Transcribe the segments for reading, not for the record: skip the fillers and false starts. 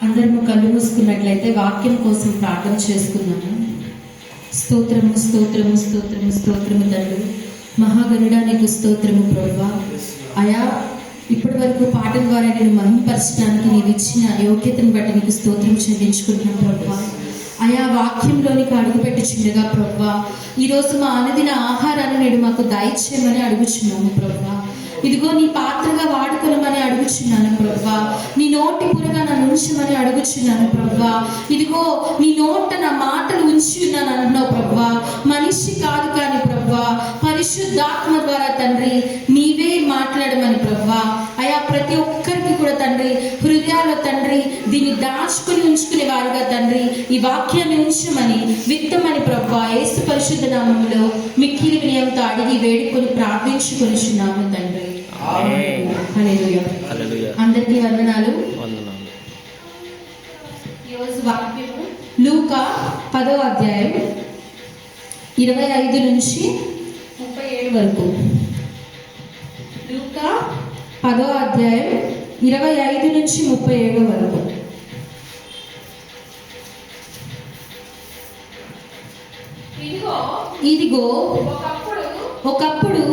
అందరము కళ్ళు మూసుకున్నట్లయితే వాక్యం కోసం ప్రార్థన చేసుకున్నాము. స్తోత్రము స్తోత్రము స్తోత్రము స్తోత్రము తండ్రి, మహాగణుడా నీకు స్తోత్రము ప్రభువా. అయా ఇప్పటి వరకు పాటల ద్వారా నేను మహిమపరచడానికి నీవు ఇచ్చిన యోగ్యతను బట్టి నీకు స్తోత్రం చెల్లించుకుంటున్నాను ప్రభువా. అయా వాక్యంలోనికి అడుగుపెట్టుచుండగా ప్రభువా, ఈరోజు మా అనుదిన ఆహారాన్ని నేడు మాకు దయచేయమని అడుగుచున్నాము ప్రభువా. ఇదిగో నీ పాత్రగా వాడుకోనమని అడుగుచున్నాను ప్రభువా. నీ నోటి పురగా నన్ను ఉంచమని అడుగుచున్నాను ప్రభువా. ఇదిగో నీ నోట నా మాటలు ఉంచి ఉన్నాను అంటున్నావు ప్రభువా. మనిషి కాదు కానీ ప్రభువా, పరిశుద్ధాత్మ ద్వారా తండ్రి నీవే మాట్లాడమని ప్రభువా. అయా ప్రతి ఒక్కరికి కూడా తండ్రి హృదయాల్లో తండ్రి దీన్ని దాచుకుని ఉంచుకునే వారుగా తండ్రి ఈ వాక్యాన్ని ఉంచమని విత్తమని ప్రభువా యేసు పరిశుద్ధ నామములో మిక్కిలి వినయంతో అడిగి వేడుకొని ప్రార్థించుకొనిచున్నాము తండ్రి. హల్లెలూయా. అందరికీ వందనాలు. ఈరోజు వాక్యము లూకా 10వ అధ్యాయం 25 నుంచి 37 వరకు. లూకా 10వ అధ్యాయం 25 నుంచి 37 వరకు. ఇదిగో ఒకప్పుడు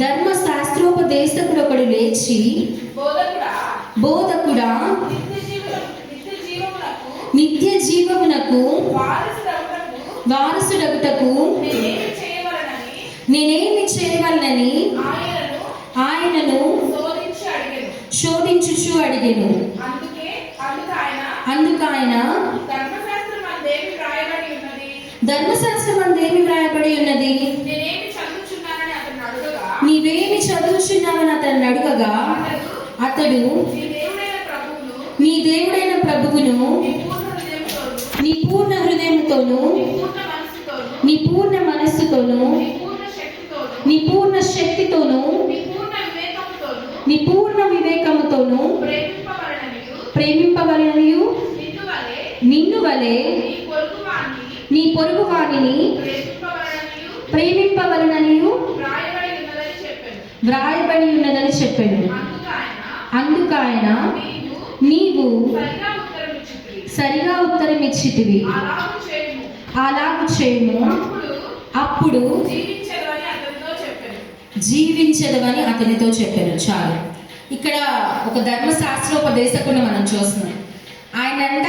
ధర్మశాస్త్రోపదేశకుడు ఒకడు లేచి, బోధకుడా నిత్య జీవమునకు వారసుడగుటకు నేనేమి చేయవలనని ఆయనను శోధించుచు అడిగెను. అందుకాయన ధర్మశాస్త్రం అందేమి వ్రాయబడి ఉన్నది, నీవేమి చదువుచున్నావని అతన్ని అడగగా అతడు నీ దేవుడైన ప్రభువును నీ పూర్ణ హృదయంతోను నీ పూర్ణ మనస్సుతోను నీ పూర్ణ శక్తితోను నీ పూర్ణ వివేకముతోను ప్రేమింపవలననియు నిన్ను వలె నీ పొరుగు వానిని ప్రేమింపవలననియు వ్రాయబడి ఉన్నదని చెప్పాను. అందుకాయన నీవు సరిగా ఉత్తరం ఇచ్చితివి, అలాగు చేయము, అప్పుడు జీవించదవని అతనితో చెప్పాను. చాలు. ఇక్కడ ఒక ధర్మశాస్త్రోపదేశకుని మనం చూస్తున్నాం. ఆయనంట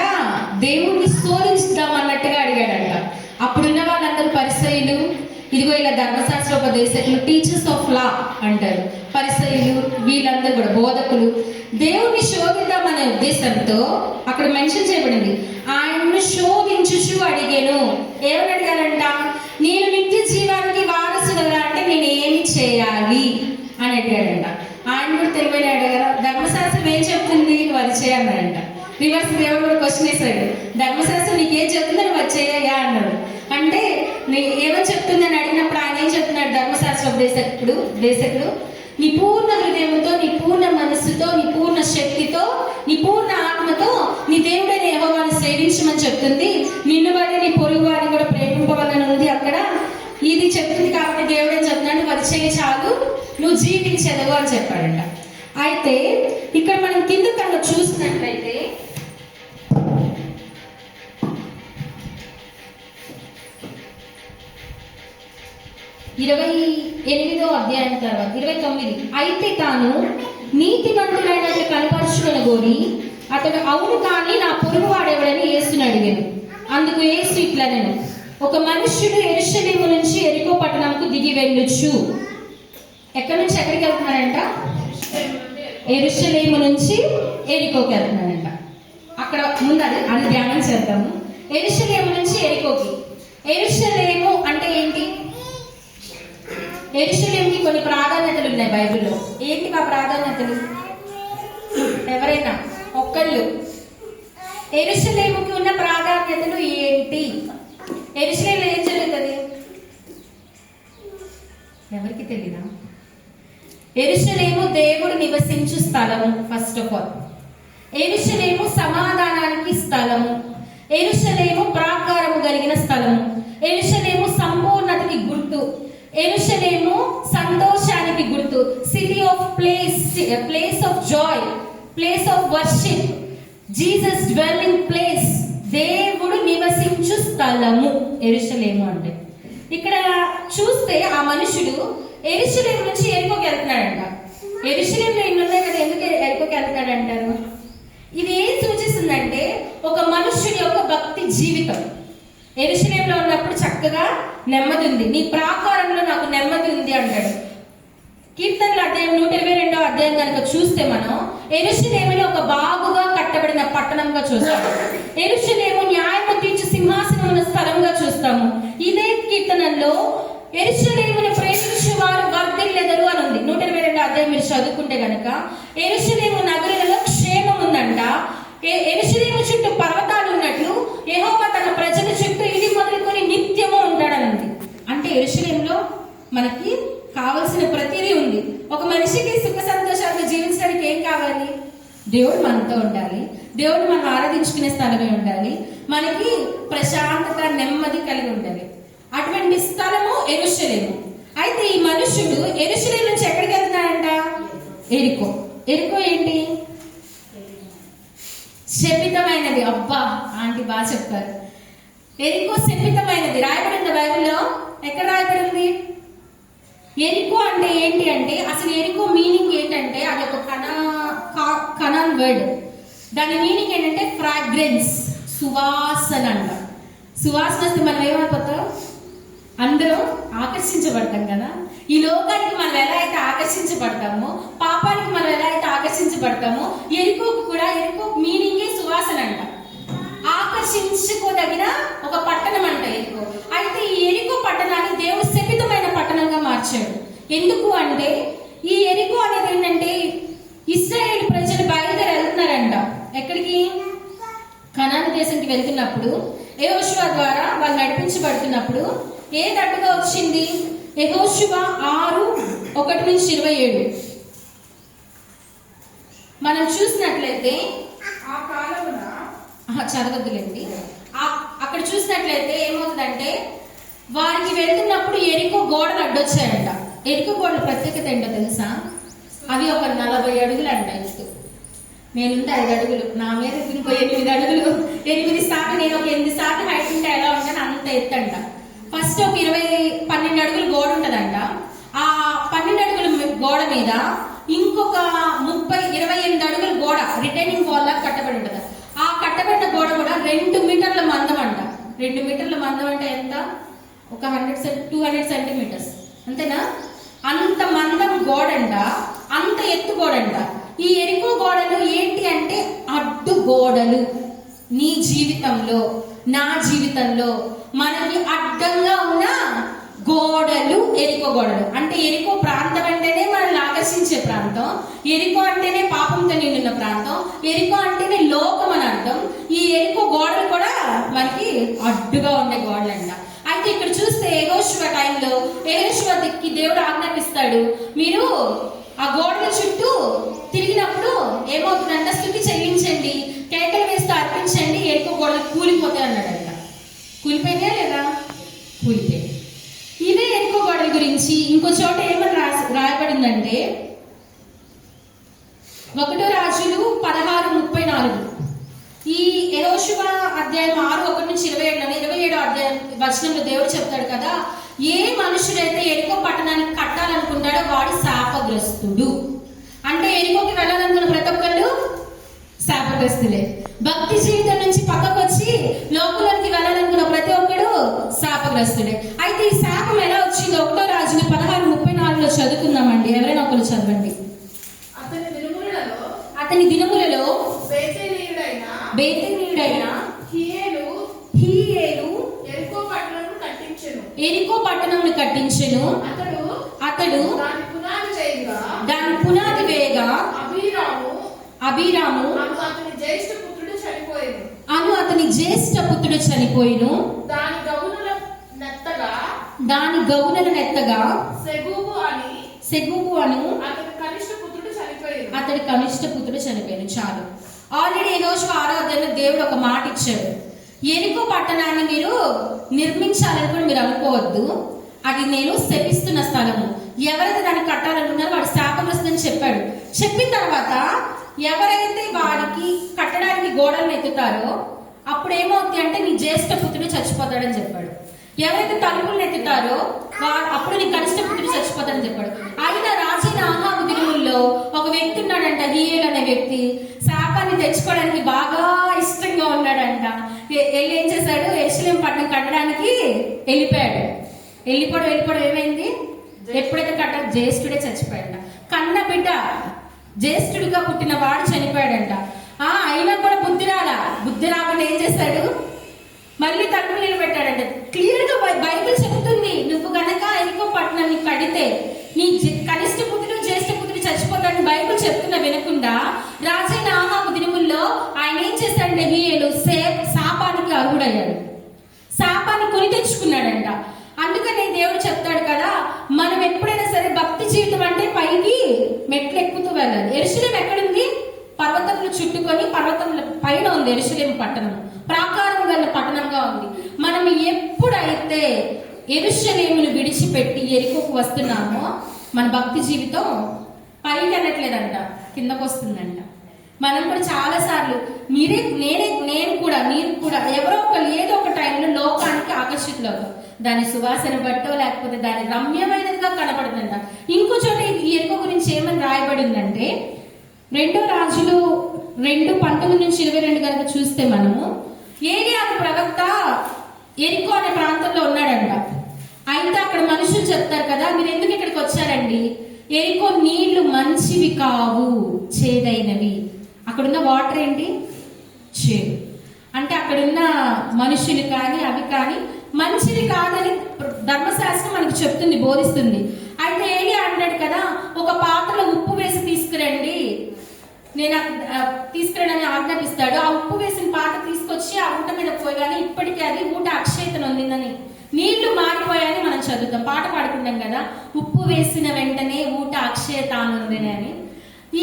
దేవుణ్ణి శోధిస్తామన్నట్టుగా అడిగాడంట. అప్పుడున్న వాళ్ళందరూ పరిసయ్యులు, ఇదిగో ఇలా ధర్మశాస్త్రోపదేశకులు, టీచర్స్ ఆఫ్ లా అంటారు. పరిసయ్యులు వీళ్ళందరూ కూడా బోధకులు. దేవుణ్ణి శోధిద్దామనే ఉద్దేశంతో అక్కడ మెన్షన్ చేయబడింది, ఆయన్ను శోధించుచు అడిగాను. ఏమని అడిగారంట? నేను నిత్య జీవానికి వారసుడుగా అంటే నేను ఏమి చేయాలి అని అడిగాడంట. ఆయన కూడా తెలివైన అడిగారు. ధర్మశాస్త్రం ఏం చెప్తుంది, నువ్వు అది చేయాలంట. రివర్స్ దేవుడు కూడా క్వశ్చన్ వేశాడు, ధర్మశాస్త్రం నీకేం చెప్తుంది, నువ్వు అది చేయగా అన్నాడు. అంటే ఏమో చెప్తుందని అడిగినప్పుడు ఆయన ఏం చెప్తున్నాడు? ధర్మశాస్త్రోపదేశకుడు నీ పూర్ణ హృదయంతో, నీ పూర్ణ మనస్సుతో, నీ పూర్ణ శక్తితో, నీ పూర్ణ ఆత్మతో నీ దేవుడైన యెహోవాను సేవించమని చెప్తుంది. నిన్ను వాడి నీ పొరుగు వాడిని కూడా ప్రేమింపవాలని ఉంది అక్కడ. ఇది చెప్తుంది కాబట్టి దేవుడు ఏం చెప్తున్నాడు, పరిచయం చాలు, నువ్వు జీవించదవు అని చెప్పాడంట. అయితే ఇక్కడ మనం కింద కన్నా చూసినట్లయితే 28వ అధ్యాయం తర్వాత 29. అయితే తాను నీతిమంతుడైనట్లు కనపరుచుకొనగోరి అతడు అవును కానీ నా పొరుగు వాడెవడని యేసుని అడిగాను. అందుకు యేసు ఇట్లనెను, ఒక మనుష్యుడు యెరూషలేము నుంచి యెరికో పట్టణంకు దిగి వెళ్ళొచ్చు. ఎక్కడి నుంచి ఎక్కడికి వెళ్తున్నాడంట? యెరూషలేము నుంచి యెరికోకి వెళ్తున్నాడంట. అక్కడ ముందు అది ధ్యానం చేద్దాము. యెరూషలేము నుంచి యెరికోకి. యెరూషలేము అంటే ఏంటి? యెరూషలేముకి కొన్ని ప్రాధాన్యతలు ఉన్నాయి బైబిల్లో. ఏంటి ఆ ప్రాధాన్యతలు? ఎవరైనా ఒక్కళ్ళు యెరూషలేముకి ఉన్న ప్రాధాన్యతలు ఏంటి? యెరూషలేములో ఏం జరుగుతుంది? ఎవరికి తెలీదా? యెరూషలేము దేవుడు నివసించు స్థలము. ఫస్ట్ ఆఫ్ ఆల్ యెరూషలేము సమాధానానికి స్థలము. యెరూషలేము ప్రాకారము కలిగిన స్థలము. యెరూషలేము సంపూర్ణతకి గుర్తు. యెరూషలేము సంతోషానికి గుర్తు. City of place of Joy. Place of worship, Jesus dwelling place, దేవుడు నివసించు స్థలము యెరూషలేము అంటే. ఇక్కడ చూస్తే ఆ మనుషుడు యెరూషలేము నుంచి ఎరికోకి వెళ్తున్నాడంట. యెరూషలేములో ఇన్ని ఉన్నాయి కదా, ఎందుకు ఎరికోకి వెళ్తాడు అంటారు? ఇది ఏం సూచిస్తుందంటే ఒక మనుష్యుడి యొక్క భక్తి జీవితం. యెరూషలేములో ఉన్నప్పుడు చక్కగా నెమ్మది ఉంది, నీ ప్రాకారంలో నాకు నెమ్మది ఉంది అంటాడు. కీర్తనల అధ్యాయం 122వ అధ్యాయం కనుక చూస్తే మనం యెరూషలేములో ఒక బాగుగా కట్టబడిన పట్టణంగా చూస్తాము. యెరూషలేము న్యాయము తీర్చు సింహాసనం ఉన్న స్థలంగా చూస్తాము. ఇదే కీర్తనల్లో యెరూషలేమును ప్రేమించు వారు వర్ధిల్లెదరు అని ఉంది. 122వ అధ్యాయం మీరు చదువుకుంటే గనక యెరూషలేము నగరులలో క్షేమం ఉందంట. యెరూషలేము చుట్టూ పర్వతాలు ఉన్నట్లు యెహోవా తన ప్రజల చుట్టూ ఇది మొదలుకొని నిత్యము ఉంటాడని ఉంది. అంటే యెరూషలేములో మనకి కావలసిన ప్రతిదీ ఉంది. ఒక మనిషికి సుఖ సంతోషాలతో జీవించడానికి ఏం కావాలి? దేవుడు మనతో ఉండాలి, దేవుడు మనం ఆరాధించుకునే స్థలమే ఉండాలి, మనకి ప్రశాంతత నెమ్మది కలిగి ఉండాలి. అటువంటి స్థలము యెరూషలేము. అయితే ఈ మనుషుడు యెరూషలేము నుంచి ఎక్కడికి వెళ్తున్నాడంట? ఎరికో. ఎరికో ఏంటి? శపితమైనది. అబ్బా ఆంటీ బాగా చెప్పారు. ఎరికో శపితమైనది రాయబడింది బైబిల్లో. ఎక్కడ రాయబడింది? ఎరికో అంటే ఏంటి అంటే, అసలు ఎరికో మీనింగ్ ఏంటంటే అది ఒక కనాన్ వర్డ్. దాని మీనింగ్ ఏంటంటే ఫ్రాగ్రెన్స్, సువాసన అంట. సువాసన వస్తే మనం ఏమైపోతాం? అందరం ఆకర్షించబడతాం కదా. ఈ లోకానికి మనం ఎలా అయితే ఆకర్షించబడతామో, పాపానికి మనం ఎలా అయితే ఆకర్షించబడతామో, ఎరికోకు కూడా ఎరికో మీనింగే సువాసన అంట. ఆకర్షించుకోదగిన ఒక పట్టణం అంట ఎరికో. అయితే ఈ ఎరికో పట్టణాన్ని దేవుడు శపితమైన పట్టణంగా మార్చాడు. ఎందుకు అంటే ఈ ఎరికో అనేది ఏంటంటే ఇశ్రాయేలు ప్రజలు బయలుదేరి వెళ్తున్నారంట. ఎక్కడికి? కనాను దేశంకి వెళ్తున్నప్పుడు యెహోషువ ద్వారా వాళ్ళు నడిపించబడుతున్నప్పుడు ఏది అడ్డుగా వచ్చింది? యెహోషువ 6:1-27 మనం చూసినట్లయితే ఆ కాలంలో చదవద్దులేండి. అక్కడ చూసినట్లయితే ఏమవుతుందంటే వారికి వెళ్తున్నప్పుడు ఎరికో గోడలు అడ్డొచ్చాయంట. ఎరికో గోడల ప్రత్యేకత ఏంటో తెలుసా? అవి ఒక 40 అడుగులు అంట ఎత్తు. నేనుంటే 5 అడుగులు, నా మీద ఇంకో 8 అడుగులు, 8 సార్లు నేను ఒక 8 సార్లు హైట్ ఉంటే ఎలా ఉంటాను అంత ఎత్తు అంట. ఫస్ట్ ఒక 12 అడుగులు గోడ ఉంటదంట. ఆ 12 అడుగుల గోడ మీద ఇంకొక 28 అడుగుల గోడ రిటైనింగ్ వాల్ లాగా కట్టబడి ఉంటది. ఆ కట్టబడిన గోడ కూడా 2 మీటర్ల మందం అంట. 2 మీటర్ల మందం అంటే ఎంత? ఒక 200 సెంటీమీటర్స్ అంతేనా? అంత మందం గోడంట, అంత ఎత్తు గోడంట. ఈ ఎరికో గోడలు ఏంటి అంటే అడ్డు గోడలు. నీ జీవితంలో, నా జీవితంలో మనకి అడ్డంగా ఉన్న గోడలు ఎరికో గోడలు. అంటే ఎరికో ప్రాంతం అంటేనే మనల్ని ఆకర్షించే ప్రాంతం, ఎరికో అంటేనే పాపంతో నిండిన ప్రాంతం, ఎరికో అంటేనే లోకం అని అర్థం. ఈ ఎరికో గోడలు కూడా మనకి అడ్డుగా ఉండే గోడలు అంట. అయితే ఇక్కడ చూస్తే యెహోషువ టైంలో యెహోషువకి దేవుడు ఆజ్ఞాపిస్తాడు, మీరు ఆ గోడల చుట్టూ తిరిగినప్పుడు ఏమవుతుందంట? స్తుతి చెల్లించండి, కేకలు వేస్తూ అర్పించండి, ఎరికో గోడలు కూలిపోతాయి అన్నాడంట. కూలిపోయినా లేదా? కూలిపోయి. ఇదే ఎరికో గోడల గురించి ఇంకో చోట ఏమని రాయబడిందంటే 1 రాజులు 16:34. ఈ యెహోషువ అధ్యాయం 6:1-27 27వ అధ్యాయం వచనంలో దేవుడు చెప్తాడు కదా, ఏ మనుషుడైతే ఎరికో పట్టణాన్ని కట్టాలనుకుంటాడో వాడు శాపగ్రస్తుడు. అంటే ఎరికోకి వెళ్ళాలనుకున్న ప్రతి ఒక్కళ్ళు శాపగ్రస్తులే. భక్తి జీవితం నుంచి పక్కకు వచ్చి లోకంలోకి వెళ్ళాలనుకున్న ప్రతి ఒక్కడు శాపగ్రస్తుడే. అయితే ఈ శాపం ఎలా వచ్చిందో 1 రాజులు 16:34 చదువుకుందామండి. ఎవరైనా ఒకరు చదవండి. అతని దినములలో బేతేలీయుడైన హీయేలు ఎరికో పట్టణమును కట్టించెను. అతడు దాని పునాది వేయగా అబీరాము అను అతని జ్యేష్ఠ పుత్రుడు చనిపోయిను. దాని గౌనుల నెత్తగా సెగూబు అను అతడి కనిష్ట పుత్రుడు చనిపోయాను. చాలు. ఆల్రెడీ యెహోషువ 6వ అధ్యాయంలో దేవుడు ఒక మాట ఇచ్చాడు. ఎరికో పట్టణాన్ని మీరు నిర్మించాలని కూడా మీరు అనుకోవద్దు, అది నేను శపిస్తున్న స్థలము. ఎవరైతే దాన్ని కట్టాలనుకున్నారో వాడు శాపగ్రస్తుడని చెప్పాడు. చెప్పిన తర్వాత ఎవరైతే వాడికి కట్టడానికి గోడలను ఎత్తుతారో అప్పుడు ఏమవుతుంది అంటే నీ జ్యేష్ఠ పుత్రుడు చచ్చిపోతాడని చెప్పాడు. ఎవరైతే తలుపులను ఎత్తుతారో అప్పుడు నీ కనిష్ట పుత్రుడు చచ్చిపోతాడని చెప్పాడు. అయినా రాజైన ఆహాబు దినముల్లో ఒక వ్యక్తి ఉన్నాడంట, హియేలు అనే వ్యక్తి. శాపాన్ని తెచ్చుకోవడానికి బాగా ఇష్టంగా ఉన్నాడంట. వెళ్ళి ఏం చేశాడు, యెరూషలేము పట్టణం కట్టడానికి వెళ్ళిపోవడం ఏమైంది, ఎప్పుడైతే జ్యేష్ఠుడే చచ్చిపోయాడంట. కన్న బిడ్డ జ్యేష్ఠుడిగా పుట్టిన వాడు చనిపోయాడంట. అయినా కూడా బుద్ధి రాకుండా ఏం చేశాడు, మళ్ళీ తలుపులు నిలబెట్టాడంట. క్లియర్ గా బైబిల్ చెబుతుంది, నువ్వు గనక ఎరికో పట్టణాన్ని కడితే నీ కనిష్ట పుత్రుడు జ్యేష్ఠ పుత్రుడు చచ్చిపోతాడని బైబిల్ చెప్తున్నా వినకుండా రాజైన ఆహాబు దినముల్లో ఆయన ఏం చేశాడంటే హియేలు శాపానికి అర్హుడయ్యాడు. శాపాన్ని కొని తెచ్చుకున్నాడంట. అందుకని దేవుడు చెప్తాడు కదా, మనం ఎప్పుడైనా సరే భక్తి జీవితం అంటే పైకి మెట్లు ఎక్కుతూ వెళ్ళాలి. యెరూషలేము ఎక్కడుంది, పర్వతములు చుట్టుకొని పర్వతముల పైన ఉంది యెరూషలేము పట్టణం, ప్రాకారం గల పట్టణంగా ఉంది. మనం ఎప్పుడైతే యెరూషలేమును విడిచిపెట్టి ఎరికోకు వస్తున్నామో మన భక్తి జీవితం పైకి అనట్లేదంట, కిందకు వస్తుందంట. మనం కూడా చాలా సార్లు నేను కూడా ఎవరో ఒకరు ఏదో ఒక టైంలో లోకానికి ఆకర్షితులవుతాం. దాని సువాసన బట్టో లేకపోతే దాని రమ్యమైనదిగా కనపడుతుందంట. ఇంకో చోట ఈ ఎరుక గురించి ఏమని రాయబడిందంటే 2 రాజులు 2:19-22 కనుక చూస్తే మనము ఏలియా ప్రవక్త ఎరికో అనే ప్రాంతంలో ఉన్నాడంట. అయితే అక్కడ మనుషులు చెప్తారు కదా, మీరు ఎందుకు ఇక్కడికి వచ్చారండి, ఎరికో నీళ్లు మంచివి కావు, చేదైనవి. అక్కడున్న వాటర్ ఏంటి, చేదు. అంటే అక్కడున్న మనుషులు కానీ అవి కానీ మంచిది కాదని ధర్మశాస్త్రం మనకు చెప్తుంది, బోధిస్తుంది. అయితే ఏలియా అంటాడు కదా, ఒక పాత్రలో ఉప్పు వేసి తీసుకురండి, నేను తీసుకురండి ఆజ్ఞాపిస్తాడు. ఆ ఉప్పు వేసిన పాత్ర తీసుకొచ్చి ఆ ఊట మీద పోయగానే ఇప్పటికీ అది ఊట అక్షయతను ఉండిందని, నీళ్లు మారిపోయాయని మనం చదువుతాం, పాట పాడుకుంటాం కదా, ఉప్పు వేసిన వెంటనే ఊట అక్షయత ఉందని అని.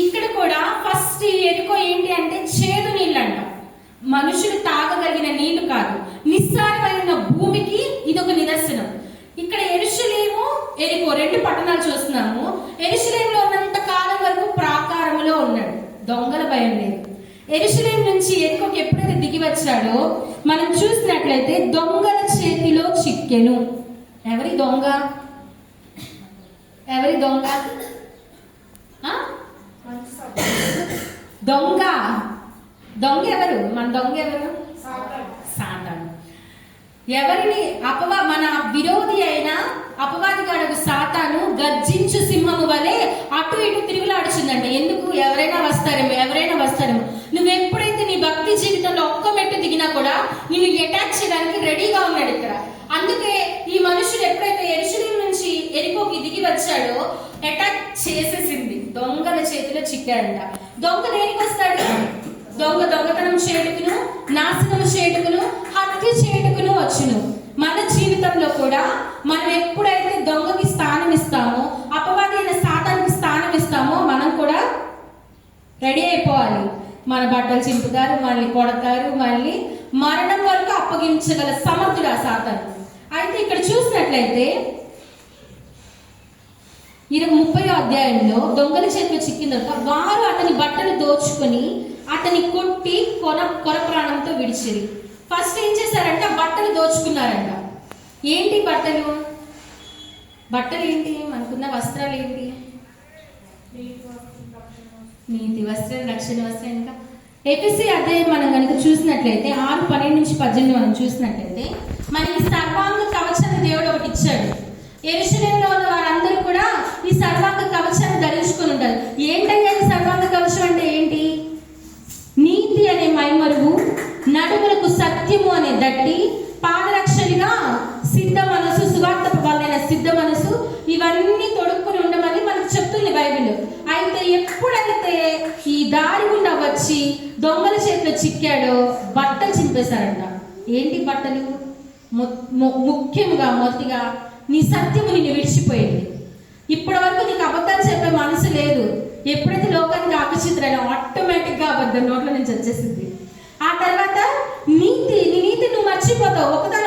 ఇక్కడ కూడా ఫస్ట్ ఎరుకో ఏంటి అంటే చేదు నీళ్ళు అంట, మనుషులు తాగగలిగిన నీళ్లు కాదు, నిస్సారమైన భూమికి ఇదొక నిదర్శనం. ఇక్కడ యెరూషలేము ఎరికో 2 పట్టణాలు చూస్తున్నాము. యెరూషలేములో ఉన్నంత కాలం వరకు ప్రాకారములో ఉన్నాడు, దొంగల భయం లేదు. యెరూషలేము నుంచి ఎరికోకి ఎప్పుడైతే దిగి వచ్చాడో మనం చూసినట్లయితే దొంగల చేతిలో చిక్కెను. ఎవరి దొంగ దొంగ ఎవరు, మన దొంగ ఎవరు, సాతాను. ఎవరిని మన విరోధి అయిన అపవాదిగాడు సాతాను గర్జించు సింహము వలె అటు ఇటు తిరుగులాడుచుందంట. ఎందుకు, ఎవరైనా వస్తారేమో. నువ్వు ఎప్పుడైతే నీ భక్తి జీవితంలో ఒక్క మెట్టు దిగినా కూడా నిన్ను అటాక్ చేయడానికి రెడీగా ఉన్నాడు ఇక్కడ. అందుకే ఈ మనుషుడు ఎప్పుడైతే యెరూషలేము నుంచి ఎరికోకి దిగి వచ్చాడో అటాక్ చేసేసింది, దొంగల చేతిలో చిక్కాడంట. దొంగ దేనికి వస్తాడు, దొంగతనం చేయుటకును, నాశనం చేయుటకును, హత్య చేయుటకును వచ్చును. మన జీవితంలో కూడా మనం ఎప్పుడైతే దొంగకి స్థానం ఇస్తామో, అపవాది అయిన సాతానికి స్థానం ఇస్తామో మనం కూడా రెడీ అయిపోవాలి. మన బట్టలు చింపుతారు, మళ్ళీ కొడతారు, మళ్ళీ మరణం వరకు అప్పగించగల సమర్థుడు ఆ సాతాను. అయితే ఇక్కడ చూసినట్లయితే 30వ అధ్యాయంలో దొంగల చేతిలో చిక్కిన తర్వాత వారు అతని బట్టలు దోచుకొని అతని కొట్టి కొర ప్రాణంతో విడిచిరి. ఫస్ట్ ఏం చేశారంట, బట్టలు దోచుకున్నారంట. ఏంటి బట్టలు ఏంటి, మనకున్న వస్త్రాలు ఏంటి, నీతి వస్త్రం, రక్షణ వస్త్రం. ఇంకా ఎఫెసీ అధ్యాయం మనం కనుక చూసినట్లయితే 6:12-18 మనం చూసినట్లయితే మనకి సర్వాంగ కవచాన్ని దేవుడు ఒకటి ఇచ్చాడు. యెరూషలేములో ఉన్న వారందరూ కూడా ఈ సర్వాంగ కవచాన్ని ధరించుకొని ఉంటారు. ఏంటంటే సర్వాంగ కవచం అంటే ఏంటి, నీతి అనే మైమరువు, నడుములకు సత్యము అనే దట్టి, పాదరక్షలుగా సిద్ధ మనసు, సువార్త వలన సిద్ధ మనసు, ఇవన్నీ తొడుక్కుని ఉండమని మనకు చెప్తుంది బైబిల్. అయితే ఎప్పుడైతే ఈ దారి గుండా వచ్చి దొంగల చేతిలో చిక్కాడో బట్టలు చింపేశారంట. ఏంటి బట్టలు, ముఖ్యముగా మొదటిగా నీ సత్యము నిన్ను విడిచిపోయింది. ఇప్పటి వరకు నీకు అబద్ధాలు చెప్పే మనసు లేదు. ఎప్పుడైతే లోకానికి ఆకర్షితులైనా ఆటోమేటిక్గా అబద్ధం నోట్ల నుంచి వచ్చేసింది. ఆ తర్వాత నీ నీతి నువ్వు మర్చిపోతావు. ఒకదాని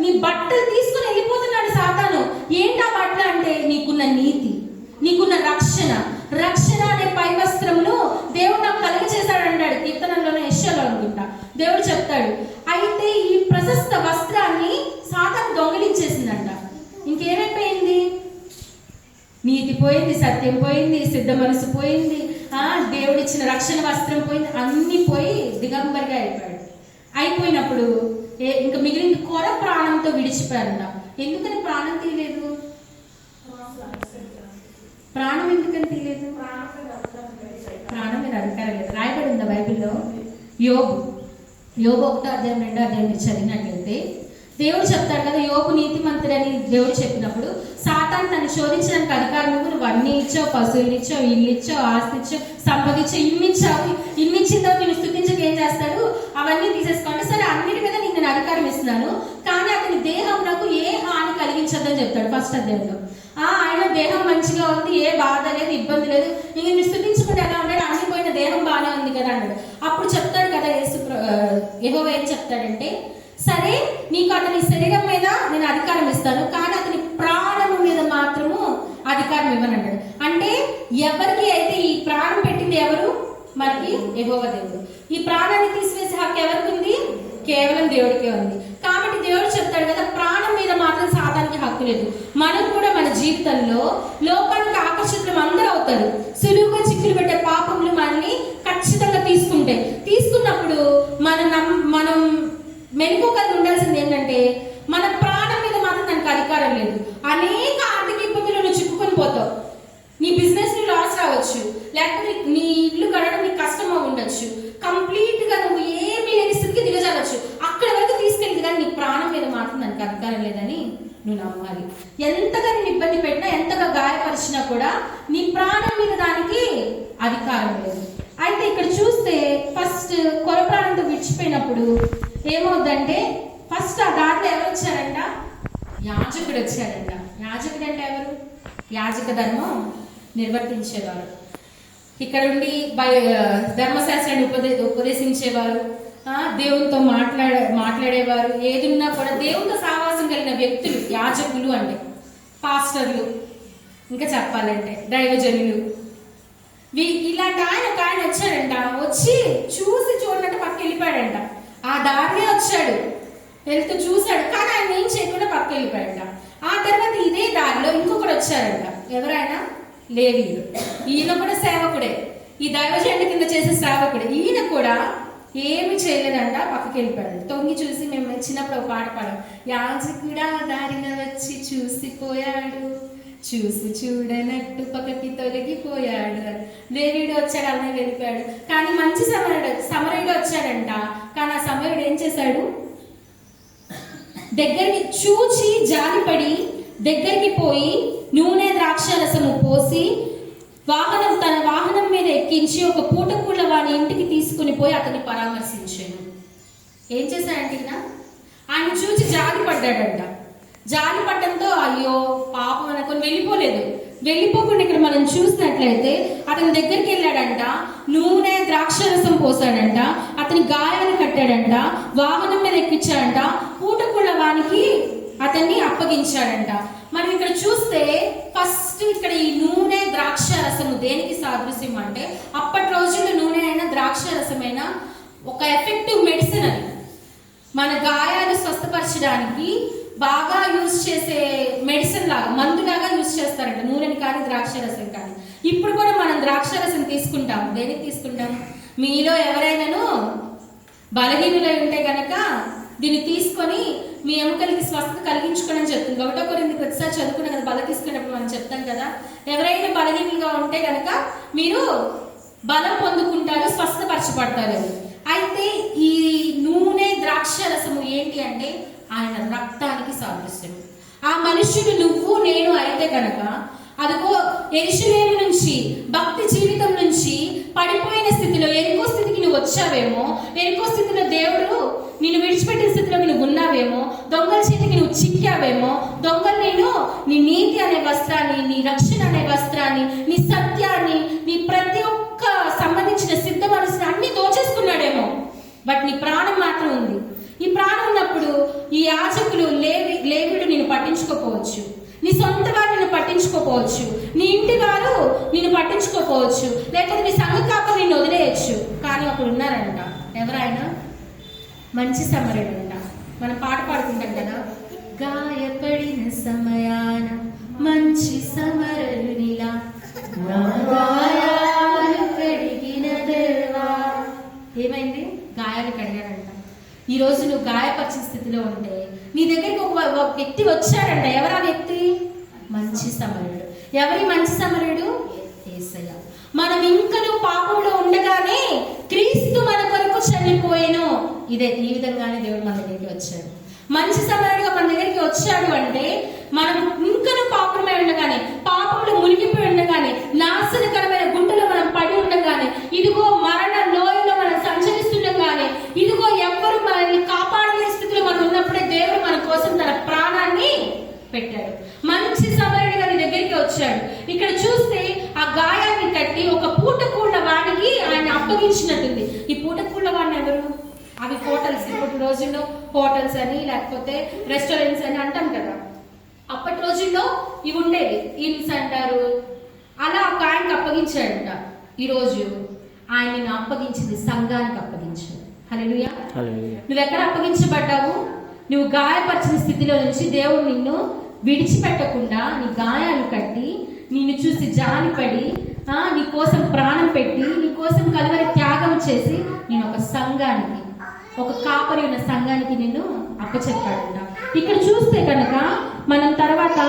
నీ బట్టలు తీసుకుని వెళ్ళిపోతున్నాడు సాతాను. ఏంటా బట్టలు అంటే నీకున్న నీతి, నీకున్న రక్షణ అనే పై వస్త్రమును పోయింది, సత్యం పోయింది, సిద్ధ మనసు పోయింది, దేవుడిచ్చిన రక్షణ వస్త్రం పోయింది, అన్ని పోయి దిగంబరిగా అయిపోయినప్పుడు ఇంకా మిగిలిన కొర ప్రాణంతో విడిచిపోయారంట. ఎందుకని ప్రాణం తీయలేదు? ప్రాణం ఎందుకని తీయలేదు? ప్రాణం మీద అధికారం లేదు. రాయబడి ఉందా బైబిల్లో? యోబు 1వ అధ్యాయం 2వ అధ్యాయం చదివినట్లయితే దేవుడు చెప్తాడు కదా, యోబు నీతిమంతుడని దేవుడు చెప్పినప్పుడు సాతాను తను శోధించడానికి అధికారం నువ్వు అన్ని ఇచ్చావు, పశువులు ఇచ్చావు, ఇల్లు ఇచ్చావు, ఆస్తి ఇచ్చావు, సంపద ఇచ్చావు, ఇన్ని ఇచ్చిన తర్వాత నేను స్థుతించక ఏం చేస్తాడు? అవన్నీ తీసేసుకోండి. సరే, అన్నిటి మీద నేను అధికారం ఇస్తున్నాను, కానీ అతని దేహం నాకు ఏ హాని కలిగించద్దని చెప్తాడు 1వ అధ్యాయంలో. ఆయన దేహం మంచిగా ఉంది, ఏ బాధ లేదు, ఇబ్బంది లేదు, ఇంక నేను స్థుతించుకుంటే ఎలా ఉన్నాడు? అన్ని పోయిన దేహం బాగానే ఉంది కదా అన్నాడు. అప్పుడు చెప్తాడు కదా యెహోవా ఏం చెప్తాడంటే, సరే నీకు అతని శరీరం మీద నేను అధికారం ఇస్తాను, కానీ అతని ప్రాణము మీద మాత్రము అధికారం ఇవ్వనన్నాడు. అంటే ఎవరికి అయితే ఈ ప్రాణం పెట్టింది ఎవరు? మనకి యెహోవా దేవుడు. ఈ ప్రాణాన్ని తీసివేసే హక్కు ఎవరికి ఉంది? కేవలం దేవుడికే ఉంది. కాబట్టి దేవుడు చెప్తాడు కదా, ప్రాణం మీద మాత్రం సాతానికి హక్కు లేదు. మనకు కూడా మన జీవితంలో లోకానికి ఆకర్షితులు అందరూ అవుతారు. సులువుగా చిక్కులు పెట్టే పాపములు మనల్ని ఖచ్చితంగా తీసుకున్నప్పుడు మనం మెలుకోగలిగి ఉండాల్సింది ఏంటంటే, మన ప్రాణం మీద మాత్రం దానికి అధికారం లేదు. అనేక ఆర్థిక ఇబ్బందులు నువ్వు చిక్కుకొని పోతావు. నీ బిజినెస్ ని లాస్ రావచ్చు, లేకపోతే నీ ఇల్లు గడవడం నీకు కష్టంగా ఉండొచ్చు, కంప్లీట్ గా నువ్వు ఏమీ లేని స్థితికి దిగజారచ్చు. అక్కడ వరకు తీసుకెళ్ళి కానీ నీ ప్రాణం మీద మాత్రం దానికి అధికారం లేదని నువ్వు నమ్మాలి. ఎంతగా నేను ఇబ్బంది పెట్టినా, ఎంతగా గాయపరిచినా కూడా నీ ప్రాణం మీద దానికి అధికారం లేదు. అయితే ఇక్కడ చూస్తే ఫస్ట్ కొర ప్రాణంతో విడిచిపోయినప్పుడు ఏమవుద్దంటే, ఫస్ట్ ఆ దాంట్లో ఎవరు వచ్చారంట? యాజకుడు వచ్చారంట. యాజకుడు అంటే ఎవరు? యాజక ధర్మం నిర్వర్తించేవారు. ఇక్కడ ఉండి ధర్మశాస్త్రాన్ని ఉపదేశించేవారు, దేవునితో మాట్లాడేవారు. ఏదున్నా కూడా దేవునితో సావాసం కలిగిన వ్యక్తులు యాజకులు అంటే. పాస్టర్లు, ఇంకా చెప్పాలంటే దైవజనులు. ఇలాంటి ఆయన వచ్చాడంట. వచ్చి చూసి చూడనట్టు పక్కకి వెళ్ళిపోయాడంట. ఆ దారినే వచ్చాడు, వెళ్తూ చూశాడు, కానీ ఆయన ఏం చేయకుండా పక్కకి వెళ్ళిపోయాడంట. ఆ తర్వాత ఇదే దారిలో ఇంకొకరు వచ్చారంట. ఎవరైనా? లేవీయుడు. ఈయన కూడా సేవకుడే, ఈ దైవజనుడి కింద చేసే సేవకుడే. ఈయన కూడా ఏమి చేయలేదంట, పక్కకి వెళ్ళిపోయాడు. తొంగి చూసి, మేము చిన్నప్పుడు ఒక పాట పాడాం, యాజకుడా దారిన వచ్చి చూసిపోయాడు, చూసి చూడనట్టు పక్కకి తొలగిపోయాడు. లేవీయుడు వచ్చాడు, అలానే వెళ్ళిపోయాడు. కానీ మంచి సమరయుడు వచ్చాడంట. కానీ ఆ సమరయుడు ఏం చేశాడు? దగ్గరికి చూచి జాలిపడి దగ్గరికి పోయి నూనె ద్రాక్షారసము పోసి తన వాహనం మీద ఎక్కించి ఒక పూటకూళ్ళ వాని ఇంటికి తీసుకుని పోయి అతన్ని పరామర్శించాడు. ఏం చేశాడంటే ఆయన చూచి జాలి పడ్డాడంట. జాలి పడ్డంతో అయ్యో పాపం అనుకొని వెళ్ళిపోకుండా ఇక్కడ మనం చూసినట్లయితే అతని దగ్గరికి వెళ్ళాడంట, నూనె ద్రాక్షరసం పోసాడంట, అతని గాయాన్ని కట్టాడంట, వాహనం మీద ఎక్కించాడంట, పూటకూళ్ళ వానికి అతన్ని అప్పగించాడంట. మనం ఇక్కడ చూస్తే ఫస్ట్ ఇక్కడ ఈ నూనె ద్రాక్షరసము దేనికి సాదృశ్యం అంటే, అప్పటి రోజుల్లో నూనె అయినా ద్రాక్షరసమైనా ఒక ఎఫెక్టివ్ మెడిసిన్ అని, మన గాయాలు స్వస్థపరచడానికి బాగా యూజ్ చేసే మెడిసిన్ లాగా, మందులాగా యూజ్ చేస్తారంట నూనెని కానీ ద్రాక్షరసం కానీ. ఇప్పుడు కూడా మనం ద్రాక్షరసం తీసుకుంటాము. దేనికి తీసుకుంటాం? మీలో ఎవరైనాను బలహీనులై ఉంటే కనుక దీన్ని తీసుకొని మీ ఎముకలకి స్వస్థత కలిగించుకోవడం చెప్తుంది. 1 కొరింథీ ప్రతిసారి చదువుకున్నాం కదా, బల తీసుకునేటప్పుడు మనం చెప్తాం కదా, ఎవరైనా బలహీనులుగా ఉంటే కనుక మీరు బలం పొందుకుంటారు, స్వస్థపరచబడతారు. అయితే ఈ నూనె ద్రాక్షరసము ఏంటి అంటే ఆయన రక్తానికి సాదృశ్యం. ఆ మనుష్యుడు నువ్వు నేను అయితే కనుక అదిగో యెరూషలేము నుంచి, భక్తి జీవితం నుంచి పడిపోయిన స్థితిలో ఎరుకో స్థితికి నువ్వు వచ్చావేమో, ఎరుకో స్థితిలో దేవుడు నిన్ను విడిచిపెట్టిన స్థితిలో నువ్వు ఉన్నావేమో, దొంగల చేతికి నువ్వు చిక్కావేమో, దొంగలు నేను నీ నీతి అనే వస్త్రాన్ని, నీ రక్షణ అనే వస్త్రాన్ని, నీ సత్యాన్ని, నీ ప్రతి ఒక్క సంబంధించిన సిద్ధ మనసుని అన్ని దోచేసుకున్నాడేమో, బట్ నీ ప్రాణం మాత్రం ఉంది. ఈ ప్రాణం ఉన్నప్పుడు ఈ యాజకులు లేవీయుడు నిన్ను పట్టించుకోపోవచ్చు, నీ సొంత వారు నిన్ను పట్టించుకోపోవచ్చు, నీ ఇంటి వారు నిన్ను పట్టించుకోపోవచ్చు, లేకపోతే నీ సంఘ కాపలు నిన్ను వదిలేయచ్చు. కానీ ఒకడు ఉన్నారంట, ఎవరైనా మంచి సమరయుడు అంట. మనం పాట పాడుకుంటాం కదా, గాయపడిన సమయాన మంచి సమరునిలా నా గాయాలు కడిగిన దేవా. ఏమైంది? గాయాలు కడిగాడంట. ఈరోజు నువ్వు గాయపరిచిన స్థితిలో ఉంటే నీ దగ్గరికి ఒక వ్యక్తి వచ్చాడంట. ఎవరా వ్యక్తి? మంచి సమరుడు. ఎవరి మంచి సమరుడు? యేసయ్య. మనం ఇంకను పాపంలో ఉండగానే క్రీస్తు మన కొరకు చనిపోయెను. ఈ విధంగానే దేవుడు మన దగ్గరికి వచ్చాడు. మంచి సమరుడుగా మన దగ్గరికి వచ్చాడు అంటే మనం ఇంకను పాపమే ఉండగానే, పాపంలో మునిగిపోయి ఉండగానే, నాశనకరమైన గుంటలో మనం పడి ఉండగానే, ఇదిగో మరణ లోయలో మనం సంచరిస్తుండగానే, ఇదిగో ఎవ్వరు మనల్ని కాపాడలే స్థితిలో మనం ఉన్నప్పుడే దేవుడు మన కోసం తన ప్రాణాన్ని పెట్టాడు. మంచి సమరుడిగా నీ దగ్గరికి వచ్చాడు. ఇక్కడ చూస్తే ఆ గాయాన్ని కట్టి ఒక పూటకూళ్ళ వాడికి ఆయన అప్పగించినట్టుంది. ఈ పూటకూళ్ళ వాడిని ఎవరు? అవి హోటల్స్. ఇప్పటి రోజుల్లో హోటల్స్ అని లేకపోతే రెస్టారెంట్స్ అని అంటాం కదా. అప్పటి రోజుల్లో ఇవి ఉండేవి, ఇన్స్ అంటారు. అలా ఒక ఆయనకి అప్పగించాడంట. ఈరోజు ఆయన నిన్ను అప్పగించింది సంఘానికి అప్పగించాడు. హల్లెలూయా. నువ్వు ఎక్కడ అప్పగించబడ్డావు? నువ్వు గాయపరిచిన స్థితిలో నుంచి దేవుడు నిన్ను విడిచిపెట్టకుండా నీ గాయాలు కట్టి, నిన్ను చూసి జాలిపడి, నీ కోసం ప్రాణం పెట్టి, నీ కోసం కలువరి త్యాగం చేసి నేను ఒక సంఘానికి, ఒక కాపరి ఉన్న సంఘానికి నిన్ను అప్పచెప్పాడంట. ఇక్కడ చూస్తే కనుక మనం తర్వాత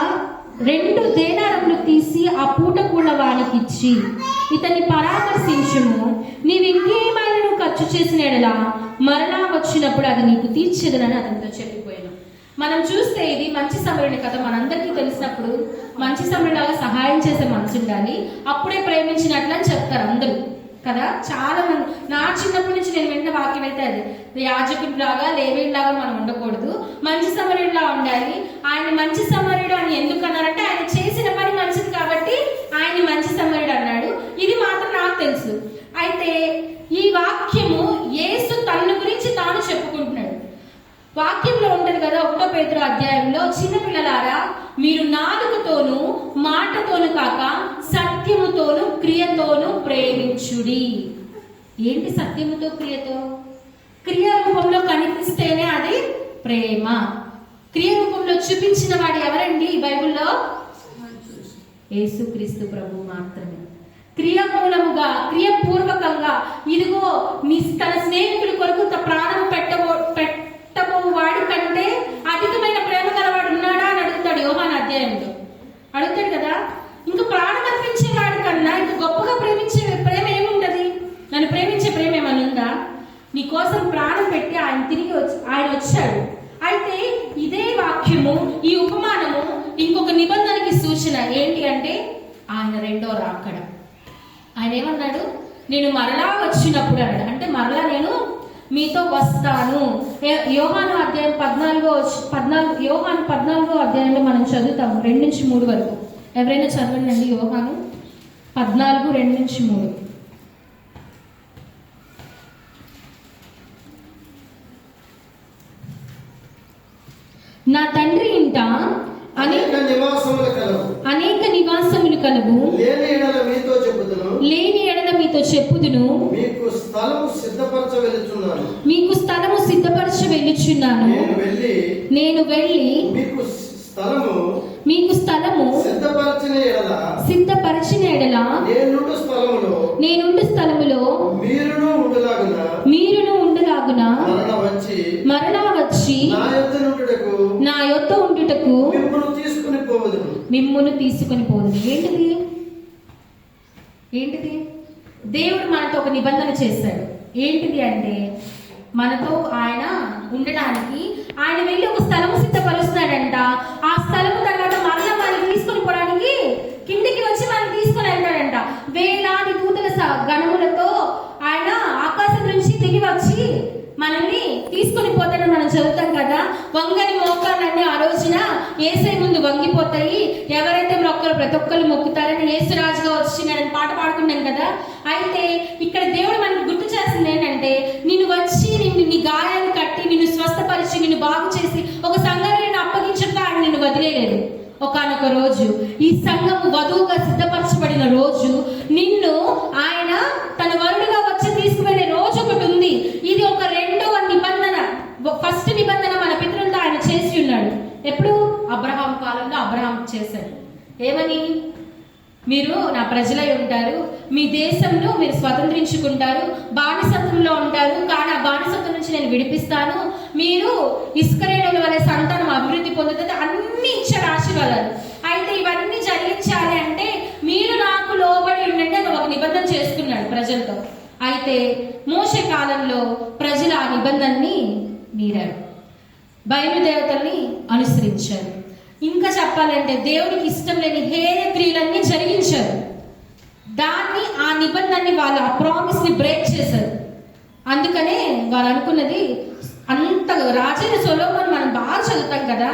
2 దేనారములు తీసి ఆ పూటకూళ్ళ వానికి ఇచ్చి, ఇతన్ని పరామర్శించుము, నీవు ఇంకేమైనా నువ్వు ఖర్చు చేసిన ఎడలా మరలా వచ్చినప్పుడు అది నీకు తీర్చేదనని అతనితో చెప్పిపోయాను. మనం చూస్తే ఇది మంచి సమరుని కథ మనందరికీ తెలిసినప్పుడు, మంచి సమరులాగా సహాయం చేసే మనసు ఉండాలి, అప్పుడే ప్రేమించినట్లు అని చెప్తారు అందరూ కదా. చాలా మంది, నా చిన్నప్పటి నుంచి నేను విన్న వాక్యం అయితే అది, యాజకుడిలాగా లేవీలాగా మనం ఉండకూడదు, మంచి సమరుడిలా ఉండాలి. ఆయన మంచి సమరుడు అని ఎందుకు అన్నారంటే ఆయన చేసిన పని మంచిది కాబట్టి ఆయన మంచి సమరుడు అన్నాడు. ఇది మాత్రం నాకు తెలుసు. అయితే ఈ వాక్యము యేసు తన గురించి తాను చెప్పుకుంటున్నాడు. వాక్యంలో ఉంటది కదా 1 పేతురు అధ్యాయంలో, చిన్నపిల్లలారా మీరు నాలుకతోనూ మాటతోను కాక సత్యముతోను క్రియతోను ప్రేమించుడి. ఏంటి సత్యముతో క్రియతో? క్రియ రూపంలో కనిపిస్తేనే అది ప్రేమ. క్రియ రూపంలో చూపించిన వాడు ఎవరండి ఈ బైబిల్లో? యేసుక్రీస్తు ప్రభు మాత్రమే. క్రియమూలముగా, క్రియపూర్వకంగా, ఇదిగో నీ తన స్నేహితుడి కొరకు ప్రాణం పెట్టబో వాడి కంటే అధికమైన ప్రేమ గలవాడు ఉన్నాడా అని అడుగుతాడు యోహాను అధ్యాయంలో. అడుగుతాడు కదా. ఇంకా ప్రాణం అర్పించే వాడి కన్నా ఇంకా గొప్పగా ప్రేమించే ప్రేమ ఏముంటది? నన్ను ప్రేమించే ప్రేమ ఏమని ఉందా? నీ కోసం ప్రాణం పెట్టి ఆయన వచ్చాడు. అయితే ఇదే వాక్యము, ఈ ఉపమానము ఇంకొక నిబంధనకి సూచన. ఏంటి అంటే ఆయన 2వ రాకడ. ఆయన ఏమన్నాడు? నేను మరలా వచ్చినప్పుడు అన్నాడు. అంటే మరలా నేను మీతో వస్తాను. యోహాను అధ్యాయం 14వ అధ్యాయంలో మనం చదువుతాము 2-3 వరకు. ఎవరైనా చదవండి యోహాను 14, 2-3. నా తండ్రి ఇంట అనేక నివాసములు కలవు, లేని ఎడల మీతో చెప్పుదును, మీకు స్థలము సిద్ధపరచ వెళ్ళుచున్నాను. నేను వెళ్ళి మీకు స్థలము సిద్ధపరచిన ఎడల నేనుండు స్థలములో మీరును ఉండలాగున మరలా వచ్చి నా యొద్ద ఉండుటకు మిమ్మును తీసుకుని పోదును. ఏంటిది? దేవుడు మనతో ఒక నిబంధన చేశాడు. ఏంటిది అంటే మనతో ఆయన ఉండడానికి ఆయన వెళ్ళి ఒక స్థలము సిద్ధపరుస్తున్నాడంట. ఆ స్థలము తర్వాత మరలా మనం తీసుకొని పోవడానికి కిందికి వచ్చి మనం తీసుకొని వెళ్తాడంట. వేలాది దూతల గణములతో ఆయన ఆకాశం నుంచి దిగి వచ్చి మనల్ని తీసుకొని పోతాడని మనం చదువుతాం కదా. వంగని మోకాళ్ళన్నీ ఆ రోజున యేసే ముందు వంగిపోతాయి. ఎవరైతే మొక్కలు ప్రతి ఒక్కరు మొక్కుతారని యేసురాజుగా వచ్చినాడని పాట పాడుకున్నాం కదా. అయితే ఇక్కడ దేవుడు మనకు గుర్తు చేస్తుంది ఏంటంటే, నిన్ను వచ్చి నీ గాయాలు కట్టి నిన్ను స్వస్థపరిచి నిన్ను బాగు చేసి ఒక సంఘాన్ని అప్పగించక ఆయన నిన్ను వదిలేలేదు. ఒకానొక రోజు ఈ సంఘము వధువుగా సిద్ధపరచబడిన రోజు నిన్ను ఆయన తన వరుడుగా వచ్చి తీసుకువెళ్ళే రోజు ఒకటి ఉంది. ఇది ఒక 2వ నిబంధన. ఫస్ట్ నిబంధన మన పితరులతో ఆయన చేసి ఉన్నాడు. ఎప్పుడు? అబ్రహాం కాలంలో అబ్రహాం చేశాడు. ఏమని? మీరు నా ప్రజలై ఉంటారు, మీ దేశంలో మీరు స్వతంత్రించుకుంటారు, బానిసత్వంలో ఉంటారు, కానీ ఆ బానిసత్వం నుంచి నేను విడిపిస్తాను, మీరు ఇస్రాయేలు వలె సంతానం అభివృద్ధి పొందుతుంది, అన్ని ఇచ్చాడు ఆశీర్వాదాలు. అయితే ఇవన్నీ జరిగించాలి అంటే మీరు నాకు లోబడి ఉండండి అని ఒక నిబంధన చేసుకున్నాడు ప్రజలతో. అయితే మోషే కాలంలో ప్రజలు ఆ నిబంధనని మీరారు, బయలుదేవతల్ని అనుసరించారు. ఇంకా చెప్పాలంటే దేవునికి ఇష్టం లేని హేయ క్రియలన్నీ జరిగించారు. దాన్ని ఆ నిబంధనని వాళ్ళు ఆ ప్రామిస్ని బ్రేక్ చేశారు. అందుకనే వాళ్ళు అనుకున్నది అంత రాజైన సొలొమోన్ మనం బాగా చదువుతాం కదా,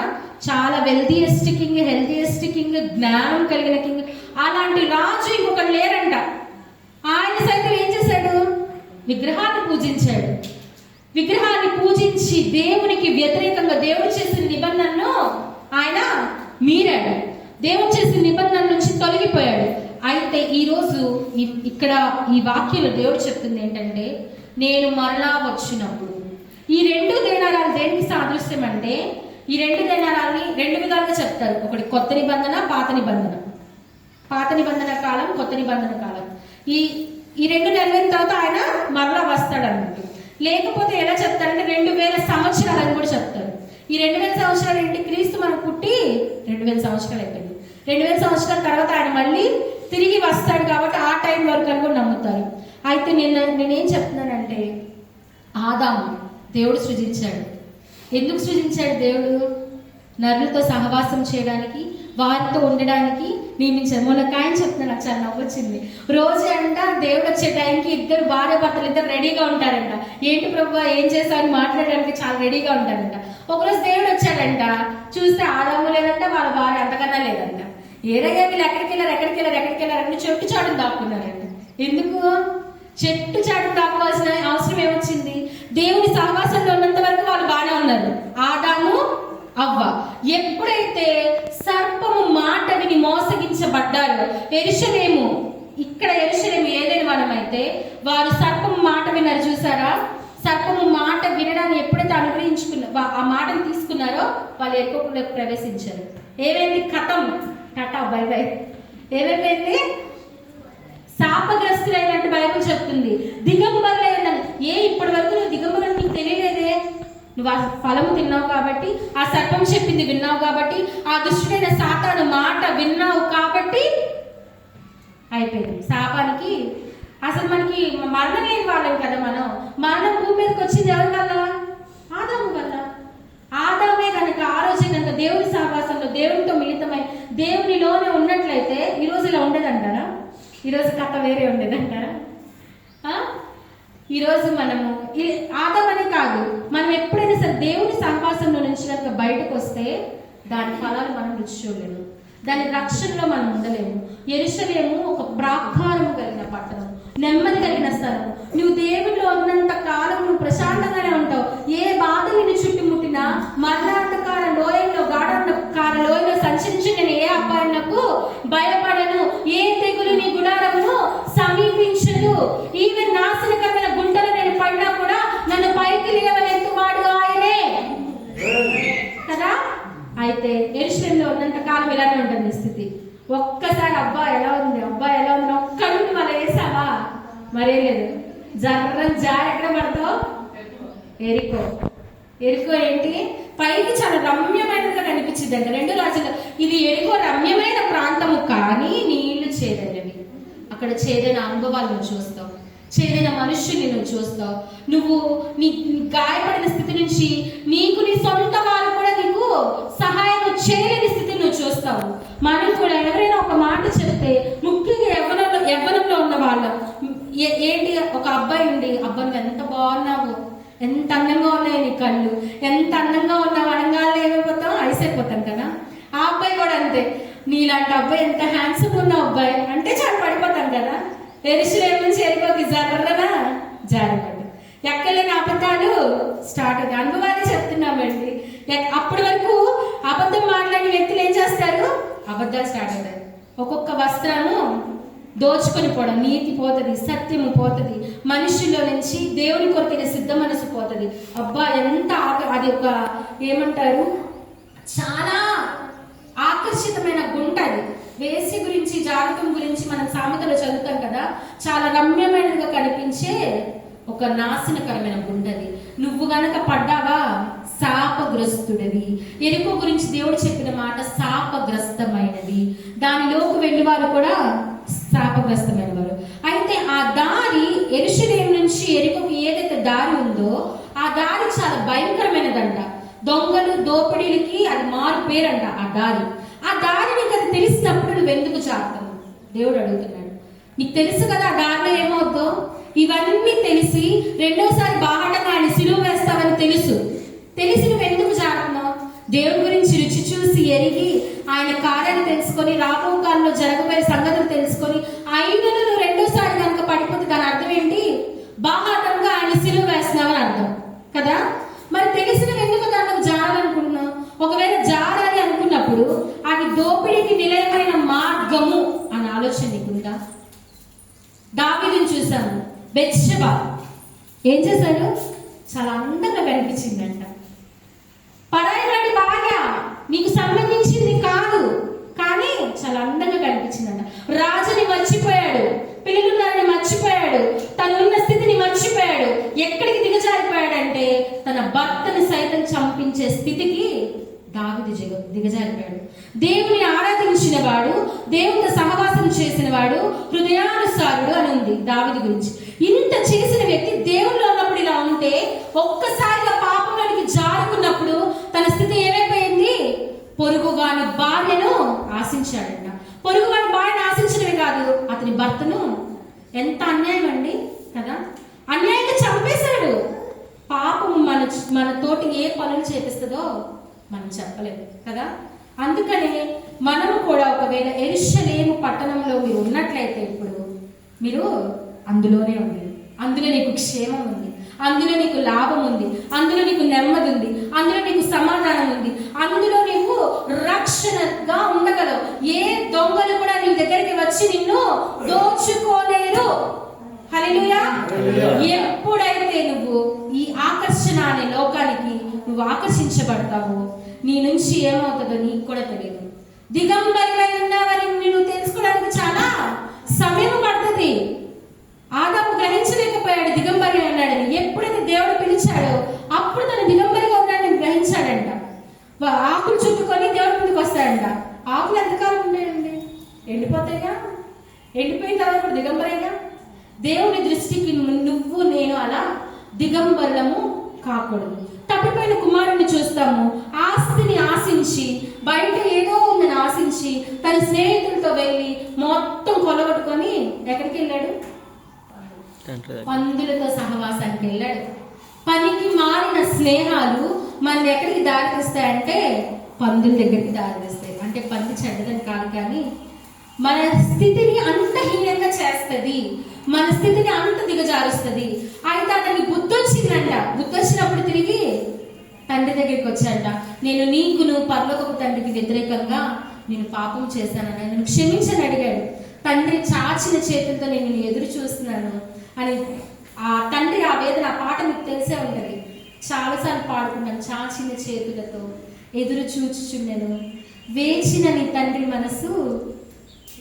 చాలా వెల్దియెస్ట్ కింగ్, హెల్దియెస్ట్ కింగ్, జ్ఞానం కలిగిన కింగ్, అలాంటి రాజు ఇంకొకరు లేరంట. ఆయన సైతం ఏం చేశాడు? విగ్రహాన్ని పూజించాడు. విగ్రహాన్ని పూజించి దేవునికి వ్యతిరేకంగా దేవుడు చేసిన నిబంధనను ఆయన మీరాడు. దేవుడు చేసిన నిబంధన నుంచి తొలగిపోయాడు. అయితే ఈరోజు ఇక్కడ ఈ వాక్యంలో దేవుడు చెప్తుంది ఏంటంటే, నేను మరలా వచ్చినప్పుడు ఈ 2 దేనారాలు దేనికి సాదృశ్యం అంటే, ఈ 2 దేనారాల్ని 2 విధాలుగా చెప్తారు. ఒకటి కొత్త నిబంధన, పాత నిబంధన. పాత నిబంధన కాలం, కొత్త నిబంధన కాలం. ఈ 2 నెలల తర్వాత ఆయన మరలా వస్తాడు అన్నట్టు. లేకపోతే ఎలా చెప్తారంటే 2000 సంవత్సరాలు అని కూడా చెప్తారు. ఈ 2000 సంవత్సరాలు ఏంటి? క్రీస్తు మనకు పుట్టి 2000 సంవత్సరాలు అయిపోయింది. 2000 సంవత్సరాల తర్వాత ఆయన మళ్ళీ తిరిగి వస్తాడు కాబట్టి ఆ టైం వరకు అని కూడా నమ్ముతారు. అయితే నేనేం చెప్తున్నానంటే, ఆదాము దేవుడు సృజించాడు. ఎందుకు సృజించాడు దేవుడు? నరులతో సహవాసం చేయడానికి, వారితో ఉండడానికి నియమించాడు. మొన్న కాయని చెప్తున్నాను, నాకు చాలా నవ్వొచ్చింది. రోజు అంట దేవుడు వచ్చే టైంకి ఇద్దరు భార్య భర్తలు ఇద్దరు రెడీగా ఉంటారంట. ఏంటి ప్రభు ఏం చేస్తామని మాట్లాడడానికి చాలా రెడీగా ఉంటారంట. ఒకరోజు దేవుడు వచ్చాడంట, చూస్తే ఆదాము లేదంట, వాళ్ళ భార్య అంతకన్నా లేదంట. ఏదైనా వీళ్ళు ఎక్కడికి వెళ్ళారు చెట్టు చాటును దాక్కున్నారంట. ఎందుకు చెట్టు చాటును దాక్కోవాల్సిన అవసరం ఏమొచ్చింది? దేవుని సహవాసంలో ఉన్నంత వరకు వాళ్ళు బాగానే ఉన్నారు, ఆదాము అవ్వ. ఎప్పుడైతే సర్పము మాట విని మోసగించబడ్డారు, యెరూషలేము, ఇక్కడ యెరూషలేము ఏదైనా వనమైతే వారు సర్పము మాట విన్నారు. చూసారా? సర్పము మాట వినడాన్ని ఎప్పుడైతే అనుగ్రహించుకున్నారో, ఆ మాటను తీసుకున్నారో వాళ్ళు ఎక్కువ ప్రవేశించారు. ఏమైంది? కథం, టాటా బై బై. ఏమైపోయింది? శాపగ్రస్తులైనట్టు బైబిల్ చెప్తుంది. దిగంబరులైన ఇప్పటి వరకు నువ్వు దిగంబరులు నీకు తెలియలేదే. నువ్వు ఆ ఫలము తిన్నావు కాబట్టి, ఆ సర్పం చెప్పింది విన్నావు కాబట్టి, ఆ దుష్టుడైన సాతాను మాట విన్నావు కాబట్టి అయిపోయింది. శాపానికి అసలు మనకి మరణం లేని వాళ్ళం కదా మనం. మరణం భూమి మీదకి వచ్చింది ఎవరి వల్ల? ఆదాము వల్ల. ఆదామే కనుక ఆ రోజే కనుక దేవుని సహవాసంలో దేవునితో మిళితమై దేవునిలోనే ఉన్నట్లయితే ఈరోజు ఇలా ఉండదంటారా? ఈరోజు కథ వేరే ఉండేదంటారా? ఈరోజు మనము ఆదామనే కాదు, మనం ఎప్పుడైనా సరే దేవుని సహవాసంలో నుంచి కనుక బయటకు వస్తే దాని ఫలాలు మనం రుచి చూడలేము, దాని రక్షణలో మనం ఉండలేము. యెరూషలేము ఒక ప్రాకారము కలిగిన పట్టణం, నెమ్మది కలిగిన స్థలం. నువ్వు దేవుల్లో ఉన్నంత కాలం నువ్వు ప్రశాంతంగానే ఉంటావు. ఏ బాధ నిన్ను చుట్టుముట్టినా, మరణాంధకార లోయల్లో, గాఢాంధకార లోయలో సంచరించి నేను ఏ అపాయాలకు భయపడను, ఏ తెగులు నీ గుడారమును సమీపించదు. ఈవెన్ నాశనకరమైన గుంటలు నేను పడినా కూడా నన్ను పైకి లేవనెత్తువాడు ఆయనే కదా. అయితే యెరూషలేములో ఉన్నంత కాలం ఇలానే ఉంటుంది స్థితి. ఒక్కసారి అబ్బా ఎలా ఉంది ఒక్కడు వాళ్ళ వేసావా? మరే లేదు. జారి ఎక్కడ పడతావు? ఎరికో ఏంటి? పైకి చాలా రమ్యమైనదిగా కనిపించింది అంట. 2 రాజులు ఇది ఎరికో రమ్యమైన ప్రాంతము, కానీ నీళ్లు చేదైనవి. అక్కడ చేదైన అనుభవాలు నువ్వు చూస్తావు, చేదైన మనుష్యుని నువ్వు చూస్తావు. నువ్వు నీ గాయపడిన స్థితి నుంచి నీకు నీ సొంత వారు కూడా నీకు సహాయం చేయలేని స్థితిని నువ్వు చూస్తావు. మనం కూడా ఎవరైనా ఒక మాట చెప్తే, ముఖ్యంగా యవ్వనంలో ఉన్న వాళ్ళు ఏంటి, ఒక అబ్బాయి ఉండి అబ్బా నువ్వు ఎంత బాగున్నావు, ఎంత అందంగా ఉన్నాయి నీ కళ్ళు, ఎంత అందంగా ఉన్నావు అనగానే ఏమైపోతాం? ఐసైపోతాం కదా. ఆ అబ్బాయి కూడా అంతే, నీలాంటి అబ్బాయి ఎంత హ్యాండ్సమ్ ఉన్నావు అబ్బాయి అంటే చాలా పడిపోతాం కదా. యెరూషలేము నుంచి వెళ్ళిపోతే జర్రనా జారిపడ్డా. ఎక్కలేని అబద్ధాలు స్టార్ట్ అవుతాయి. అనుభవాన్ని చెప్తున్నామండి. అప్పటి వరకు అబద్ధం మాట్లాడిన వ్యక్తులు ఏం చేస్తారు? అబద్ధాలు స్టార్ట్ అవుతాయి. ఒక్కొక్క వస్త్రాన్ని దోచుకొని పోవడం, నీతి పోతుంది, సత్యము పోతుంది, మనుషుల్లో నుంచి దేవుని కొరకైన సిద్ధ మనసు పోతుంది. అబ్బా ఎంత అది ఒక ఏమంటారు, చాలా ఆకర్షితమైన గుంట అది. వేసి గురించి, జాతకం గురించి మనం సామెతలో చదువుతాం కదా. చాలా రమ్యమైనదిగా కనిపించే ఒక నాశనకరమైన గుంటది. నువ్వు గనక పడ్డావా శాపగ్రస్తుడివి. ఎరుకో గురించి దేవుడు చెప్పిన మాట శాపగ్రస్తమైనది. దానిలోకి వెళ్ళి వారు కూడా శాపగ్రస్తమైన వారు. అయితే ఆ దారి యెరూషలేము నుంచి ఎరుకోకి ఏదైతే దారి ఉందో ఆ దారి చాలా భయంకరమైనదంట. దొంగలు దోపిడీలకి అది మారు పేరంట ఆ దారి. ఆ దారి నీకు అది తెలిసినప్పుడు నువ్వు ఎందుకు జాగ్రత్త? దేవుడు అడుగుతున్నాడు. నీకు తెలుసు కదా ఆ దారిలో ఏమవుద్దో. ఇవన్నీ తెలిసి రెండోసారి బాహటంగా ఆయన సిలువ వేస్తావని తెలిసి నువ్వు ఎందుకు జాగ్రత్త? దేవుడి గురించి రుచి చూసి ఎరిగి ఆయన కార్యాలు తెలుసుకొని రాబో కాలంలో జరగబోయే సంగతులు తెలుసుకొని అయినను నువ్వు రెండోసారి కనుక పడిపోతే దాని అర్థం ఏంటి? బాహాటంగా ఆయన సిలువ వేస్తున్నావని అర్థం కదా. మరి తెలిసి నువ్వు ఎందుకు దాన్ని జారాలనుకుంటున్నావు? ఒకవేళ జారాలి అనుకున్నప్పుడు అది దోపిడీకి నిలయమైన మార్గము అనే ఆలోచన నీకుందా? దావీదుని చూసాము. బెత్షెబ ఏం చేశాడు? చాలా అందంగా కనిపించిందంట. పరాయివాడి భార్య, నీకు సంబంధించింది కాదు, కానీ చాలా అందంగా కనిపించిందంట. రాజుని మర్చిపోయాడు, పిల్లలున్నారని మర్చిపోయాడు, తనున్న స్థితిని మర్చిపోయాడు. ఎక్కడికి దిగజారిపోయాడంటే తన భర్తను సైతం చంపించే స్థితికి దావీదు దిగజారిపోయాడు. దేవుని ఆరాధించిన వాడు, దేవునితో సహవాసం చేసిన వాడు, హృదయానుసారుడు అని ఉంది దావీదు గురించి. ఇంత చేసిన వ్యక్తి దేవునిలో ఉన్నప్పుడు ఇలా ఉంటే ఒక్కసారిగా పాపంలోనికి జారుకున్నప్పుడు తన స్థితి ఏమైపోయింది? పొరుగువాని భార్యను ఆశించాడంట. పొరుగువాని భార్యను ఆశించడమే కాదు, అతని భర్తను. ఎంత అన్యాయం అండి కదా. అన్యాయంగా చంపేశాడు. పాపం మన తోటి ఏ పనులు చేపిస్తుందో మనం చెప్పలేము కదా. అందుకనే మనము కూడా ఒకవేళ యెరూషలేము పట్టణంలో మీరు ఉన్నట్లయితే ఇప్పుడు మీరు అందులోనే ఉంది. అందులో నీకు క్షేమం ఉంది, అందులో నీకు లాభం ఉంది, అందులో నీకు నెమ్మది ఉంది, అందులో నీకు సమాధానం ఉంది, అందులో నీకు రక్షణగా ఉండగలవు. ఏ దొంగలు కూడా నీ దగ్గరికి వచ్చి నిన్ను దోచుకోలేరు. హల్లెలూయా. ఎప్పుడైతే నువ్వు ఈ ఆకర్షణ అనే లోకానికి నువ్వు ఆకర్షించబడతావో నీ నుంచి ఏమవుతుందో నీకు కూడా తెలియదు. దిగంబరివై ఉన్నావని నువ్వు తెలుసుకోవడానికి చాలా సమయం పడుతుంది. ఆదాము గ్రహించలేకపోయాడు దిగంబరి అన్నాడని. ఎప్పుడైతే దేవుడు పిలిచాడో అప్పుడు తను దిగంబరిగా ఉన్నాడని గ్రహించాడంట. ఆకులు చుట్టుకొని దేవుడి ముందుకు వస్తాడంట. ఆకులు ఎంతకాలం ఉన్నాయండి? ఎండిపోతాయిగా. ఎండిపోయిన తర్వాత కూడా దిగంబరైగా. దేవుని దృష్టికి నువ్వు నేను అలా దిగంబరులము కాకూడదు. తప్పిపోయిన కుమారుడిని చూస్తాము. ఆస్తిని ఆశించి, బయట ఏదో ఉందని ఆశించి తన స్నేహితులతో వెళ్ళి మొత్తం కొలగొట్టుకొని ఎక్కడికి వెళ్ళాడు? పందులతో సహవాసానికి వెళ్ళాడు. పనికి మారిన స్నేహాలు మన ఎక్కడికి దారితీస్తాయంటే పందుల దగ్గరికి దారితీస్తాయి. అంటే పంది చెడ్డదని కాదు, కానీ మన స్థితిని అంత హీనంగా చేస్తుంది, మన స్థితిని అంత దిగజారుస్తుంది. అయితే అతనికి బుద్ధి వచ్చిందంట. బుద్ధి వచ్చినప్పుడు తిరిగి తండ్రి దగ్గరికి వచ్చాడంట. నేను నీకును పరలోకపు తండ్రికి వ్యతిరేకంగా నేను పాపం చేశానని నేను క్షమించని అడిగాడు. తండ్రి చాచిన చేతులతో నేను ఎదురు చూస్తున్నాను అని. ఆ తండ్రి ఆ వేదన, ఆ పాట మీకు తెలిసే ఉంటుంది, చాలాసార్లు పాడుకున్నాను. చాచిన చేతులతో ఎదురు చూచుచుండెను, వేచిన నీ తండ్రి మనసు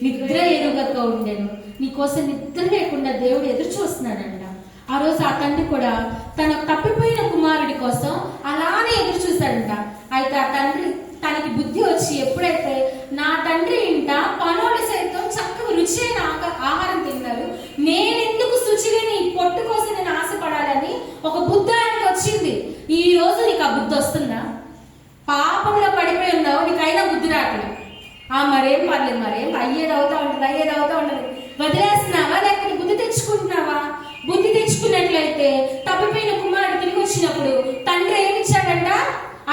నిద్ర ఎరుగక ఉండెను. నీకోసం నిద్ర లేకుండా దేవుడు ఎదురు చూస్తున్నాడంట. ఆ రోజు ఆ తండ్రి కూడా తన తప్పిపోయిన కుమారుడి కోసం అలానే ఎదురు చూశాడంట. అయితే ఆ తండ్రి తనకి బుద్ధి వచ్చి ఎప్పుడైతే నా తండ్రి ఇంట పనోడి సైతం చక్కగా రుచి అయిన ఆహారం తిన్నారు, నేనెందుకు శుచిలేని ఈ పొట్టు కోసం నేను ఆశపడాలని ఒక బుద్ధి ఆయనకు వచ్చింది. ఈ రోజు నీకు ఆ బుద్ధి వస్తుందా? పాపంలో పడిపోయి ఉన్నావు, నీకైనా బుద్ధి రావట్లేదు. మరేం పర్లేదు, మరేం అయ్యేది అవుతా ఉంటుంది వదిలేస్తున్నావా లేకపోతే బుద్ధి తెచ్చుకుంటున్నావా? బుద్ధి తెచ్చుకున్నట్లయితే తప్పిపోయిన కుమారుడు తిరిగి వచ్చినప్పుడు తండ్రి ఏమిచ్చాడంట?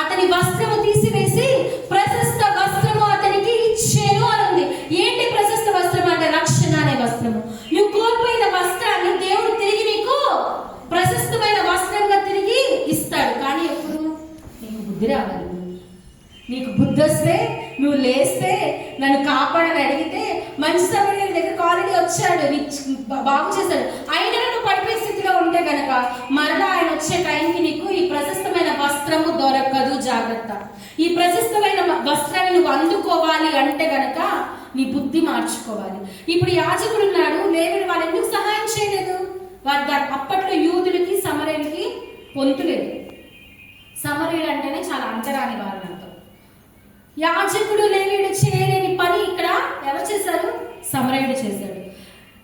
అతని వస్త్రము తీసివేసి ప్రశస్త వస్త్రము అతనికి ఇచ్చేను అని ఉంది. ఏంటి ప్రశస్త వస్త్రం అంటే? రక్షణ అనే వస్త్రము. నువ్వు కోల్పోయిన వస్త్రాన్ని దేవుడు తిరిగి నీకు ప్రశస్తమైన వస్త్రంగా తిరిగి ఇస్తాడు. కానీ ఎప్పుడు? నీకు బుద్ధి రావాలి. నీకు బుద్ధి వస్తే, నువ్వు లేస్తే, నన్ను కాపాడని అడిగితే, మంచి సమయంలో దగ్గర ఆల్రెడీ వచ్చాడు, బాగు చేశాడు. అయినా నువ్వు పడిపోయే స్థితిలో ఉంటే కనుక మరలా ఆయన వచ్చే టైంకి నీకు ఈ ప్రశస్తమైన వస్త్రము దొరకదు. జాగ్రత్త. ఈ ప్రశస్తమైన వస్త్రాన్ని నువ్వు అందుకోవాలి అంటే గనక నీ బుద్ధి మార్చుకోవాలి. ఇప్పుడు యాజకుడు ఉన్నాడు, లేవిడు వాళ్ళు ఎందుకు సహాయం చేయలేదు? వారు అప్పట్లో యూదులకి సమరయులకి పొంతులేదు. సమరయులు అంటేనే చాలా అంటరాని వారు అర్థం. యాజకుడు లేవీడు చేయలేని పని ఇక్కడ ఎవరు చేశారు? సమరయుడు చేశాడు.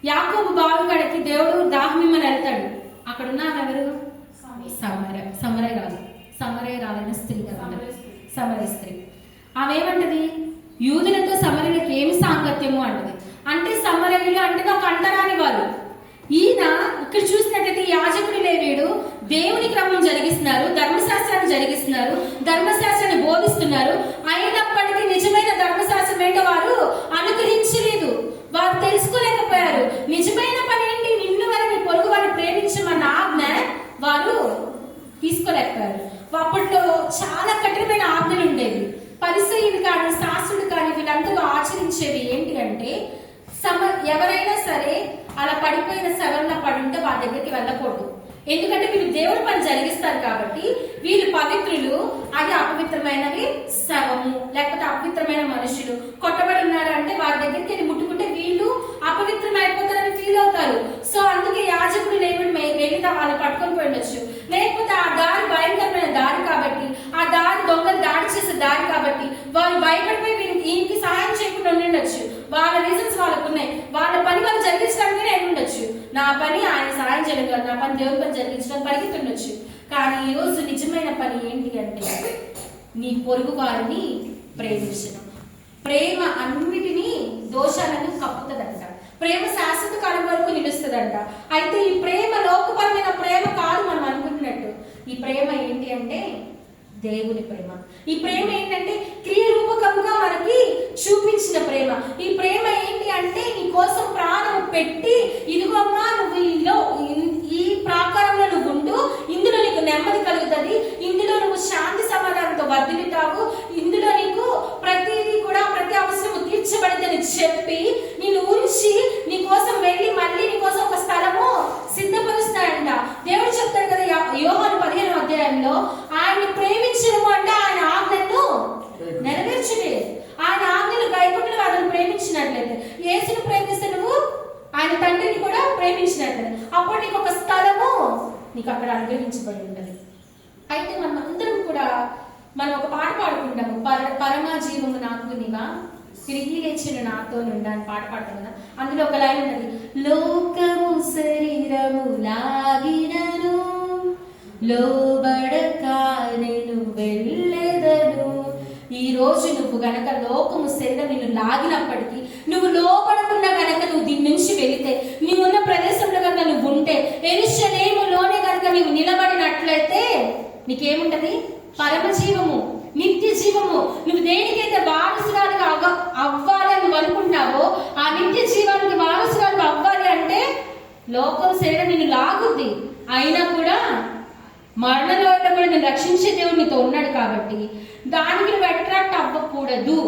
యాకోబు బావి కాడికి దేవుడు దాహమిమ్మని వెళ్తాడు. అక్కడ ఉన్నారు ఎవరు? సమరయురాలైన స్త్రీ కదా, సమరయ స్త్రీ. ఆమెమంటది? యూదులతో సమరయులకు ఏమి సాంగత్యము అంటది. అంటే సమరయులు అంటే ఒక అంటరాని వారు. ఈయన ఇక్కడ చూసినట్లయితే యాజకుడు లేవీడు దేవుని క్రమం జరిగిస్తున్నారు, ధర్మశాస్త్రాన్ని జరిగిస్తున్నారు, ధర్మశాస్త్రాన్ని బోధిస్తున్నారు. అయినప్పటికీ నిజమైన ధర్మశాస్త్రం ఏంటో వారు అనుగ్రహించలేదు, వారు తెలుసుకోలేకపోయారు. నిజమైన పని ఏంటి? నిన్ను వారిని పొరుగు వారిని ప్రేమించమన్న ఆజ్ఞ వారు తీసుకోలేకపోయారు. అప్పట్లో చాలా కఠినమైన ఆజ్ఞలు ఉండేవి. పరిసయ్యులు కానీ శాస్త్రుడు కానీ వీళ్ళందరూ ఆచరించేవి ఏంటి అంటే, ఎవరైనా సరే అలా పడిపోయిన శవంలో పడుంటే వాళ్ళ దగ్గరికి వెళ్ళకూడదు. ఎందుకంటే వీళ్ళు దేవుడి పని జరిగిస్తారు కాబట్టి వీళ్ళు పవిత్రులు, అది అపవిత్రమైనవి శవము లేకపోతే అపవిత్రమైన మనుషులు కొట్టబడి ఉన్నారు అంటే వారి దగ్గరికి వెళ్ళి ముట్టుకుంటే వీళ్ళు అపవిత్రం అయిపోతారని ఫీల్ అవుతారు. సో అందుకే యాజకుడు లేవుడు వెళ్ళి వాళ్ళు పట్టుకొని పోయిండొచ్చు. లేకపోతే ఆ దారి భయంకరమైన దారి కాబట్టి, ఆ దారి దొంగలు దాడి చేసే దారి కాబట్టి వాళ్ళు భయపడిపోయి ఈయనకి సహాయం చేయకుండా ఉండిండొచ్చు. వాళ్ళ రీజన్స్ వాళ్ళకు ఉన్నాయి. వాళ్ళ పని వాళ్ళు జరిగించడానికి నేను ఉండొచ్చు. నా పని ఆయన సహాయం చేయడం కాదు, నా పని దేవుడి పని జరిగించడానికి పరిగెత్తుండొచ్చు. కానీ ఈ రోజు నిజమైన పని ఏంటి అంటే నీ పొరుగు వారిని ప్రేమించడం. ప్రేమ అన్నిటినీ దోషాలను కప్పుతుందంట. ప్రేమ శాశ్వత కాలం వరకు నిలుస్తుందంట. అయితే ఈ ప్రేమ లోకపరమైన ప్రేమ కాదు మనం అనుకుంటున్నట్టు. ఈ ప్రేమ ఏంటి అంటే దేవుని ప్రేమ. ఈ ప్రేమ ఏంటంటే క్రియరూపకంగా మనకి చూపించిన ప్రేమ. ఈ ప్రేమ ఏంటి అంటే నీ కోసం ప్రాణం పెట్టి, ఇదిగో అమ్మా నువ్వు ఈ ప్రాకారంలో నువ్వు ఉండు, ఇందులో నీకు నెమ్మది కలుగుతుంది, ఇందులో నువ్వు శాంతి సమాధానంతో వర్ధిల్లుతావు, ఇందులో నీకు ప్రతిదీ కూడా ప్రతి అవసరము తీర్చబడిందని చెప్పి నిన్ను ఉంచి నీ కోసం వెళ్ళి మళ్ళీ నీ కోసం ఒక స్థలము సిద్ధపరుస్తాడంట. దేవుడు చెప్తాడు కదా యోహాను 15వ అధ్యాయంలో, ఆయన్ని ప్రేమించడము అంటే ఆయన ఆజ్ఞను నెరవేర్చలేదు. ఆయన ఆజ్ఞలు గైకొండలు వాళ్ళని ప్రేమించినట్లయితే, యేసును ప్రేమిస్తే నువ్వు ఆయన తండ్రిని కూడా ప్రేమించినట్లయితే అప్పుడు నీకు ఒక స్థలము నీకు అక్కడ అనుగ్రహించబడి ఉంటుంది. అయితే మనం అందరం కూడా మనం ఒక పాట పాడుకుంటాము, పరమ జీవము నాకు నీవా, తిరిగి లేచిన నాతో నుండి అని పాట పాడతాం కదా. అందులో ఒక లైన్ ఉన్నది, లోకము శరీరము లాగినను లోబడక నేను వెళ్ళెదను. ఈ రోజు నువ్వు గనక లోకము శరీరం నిన్ను లాగినప్పటికీ నువ్వు లోబడకుండా గనక నువ్వు దీని నుంచి వెళితే, నీవున్న ప్రదేశంలో కనుక నువ్వు ఉంటే, యెరూషలేములోనే కనుక నీవు నిలబడినట్లయితే నీకేముంటది? పరమజీవము, నిత్య జీవము. నువ్వు దేనికైతే వారసురాలుగా అవ్వాలి అని అనుకుంటావో ఆ నిత్య జీవానికి వారసురాలుగా అవ్వాలి అంటే లోకం శరీరం నిన్ను లాగుద్ది. అయినా కూడా మరణంలో కూడా నేను రక్షించే దేవుడు నీతో ఉన్నాడు కాబట్టి దానికి నువ్వు అట్రాక్ట్ అవ్వకూడదు.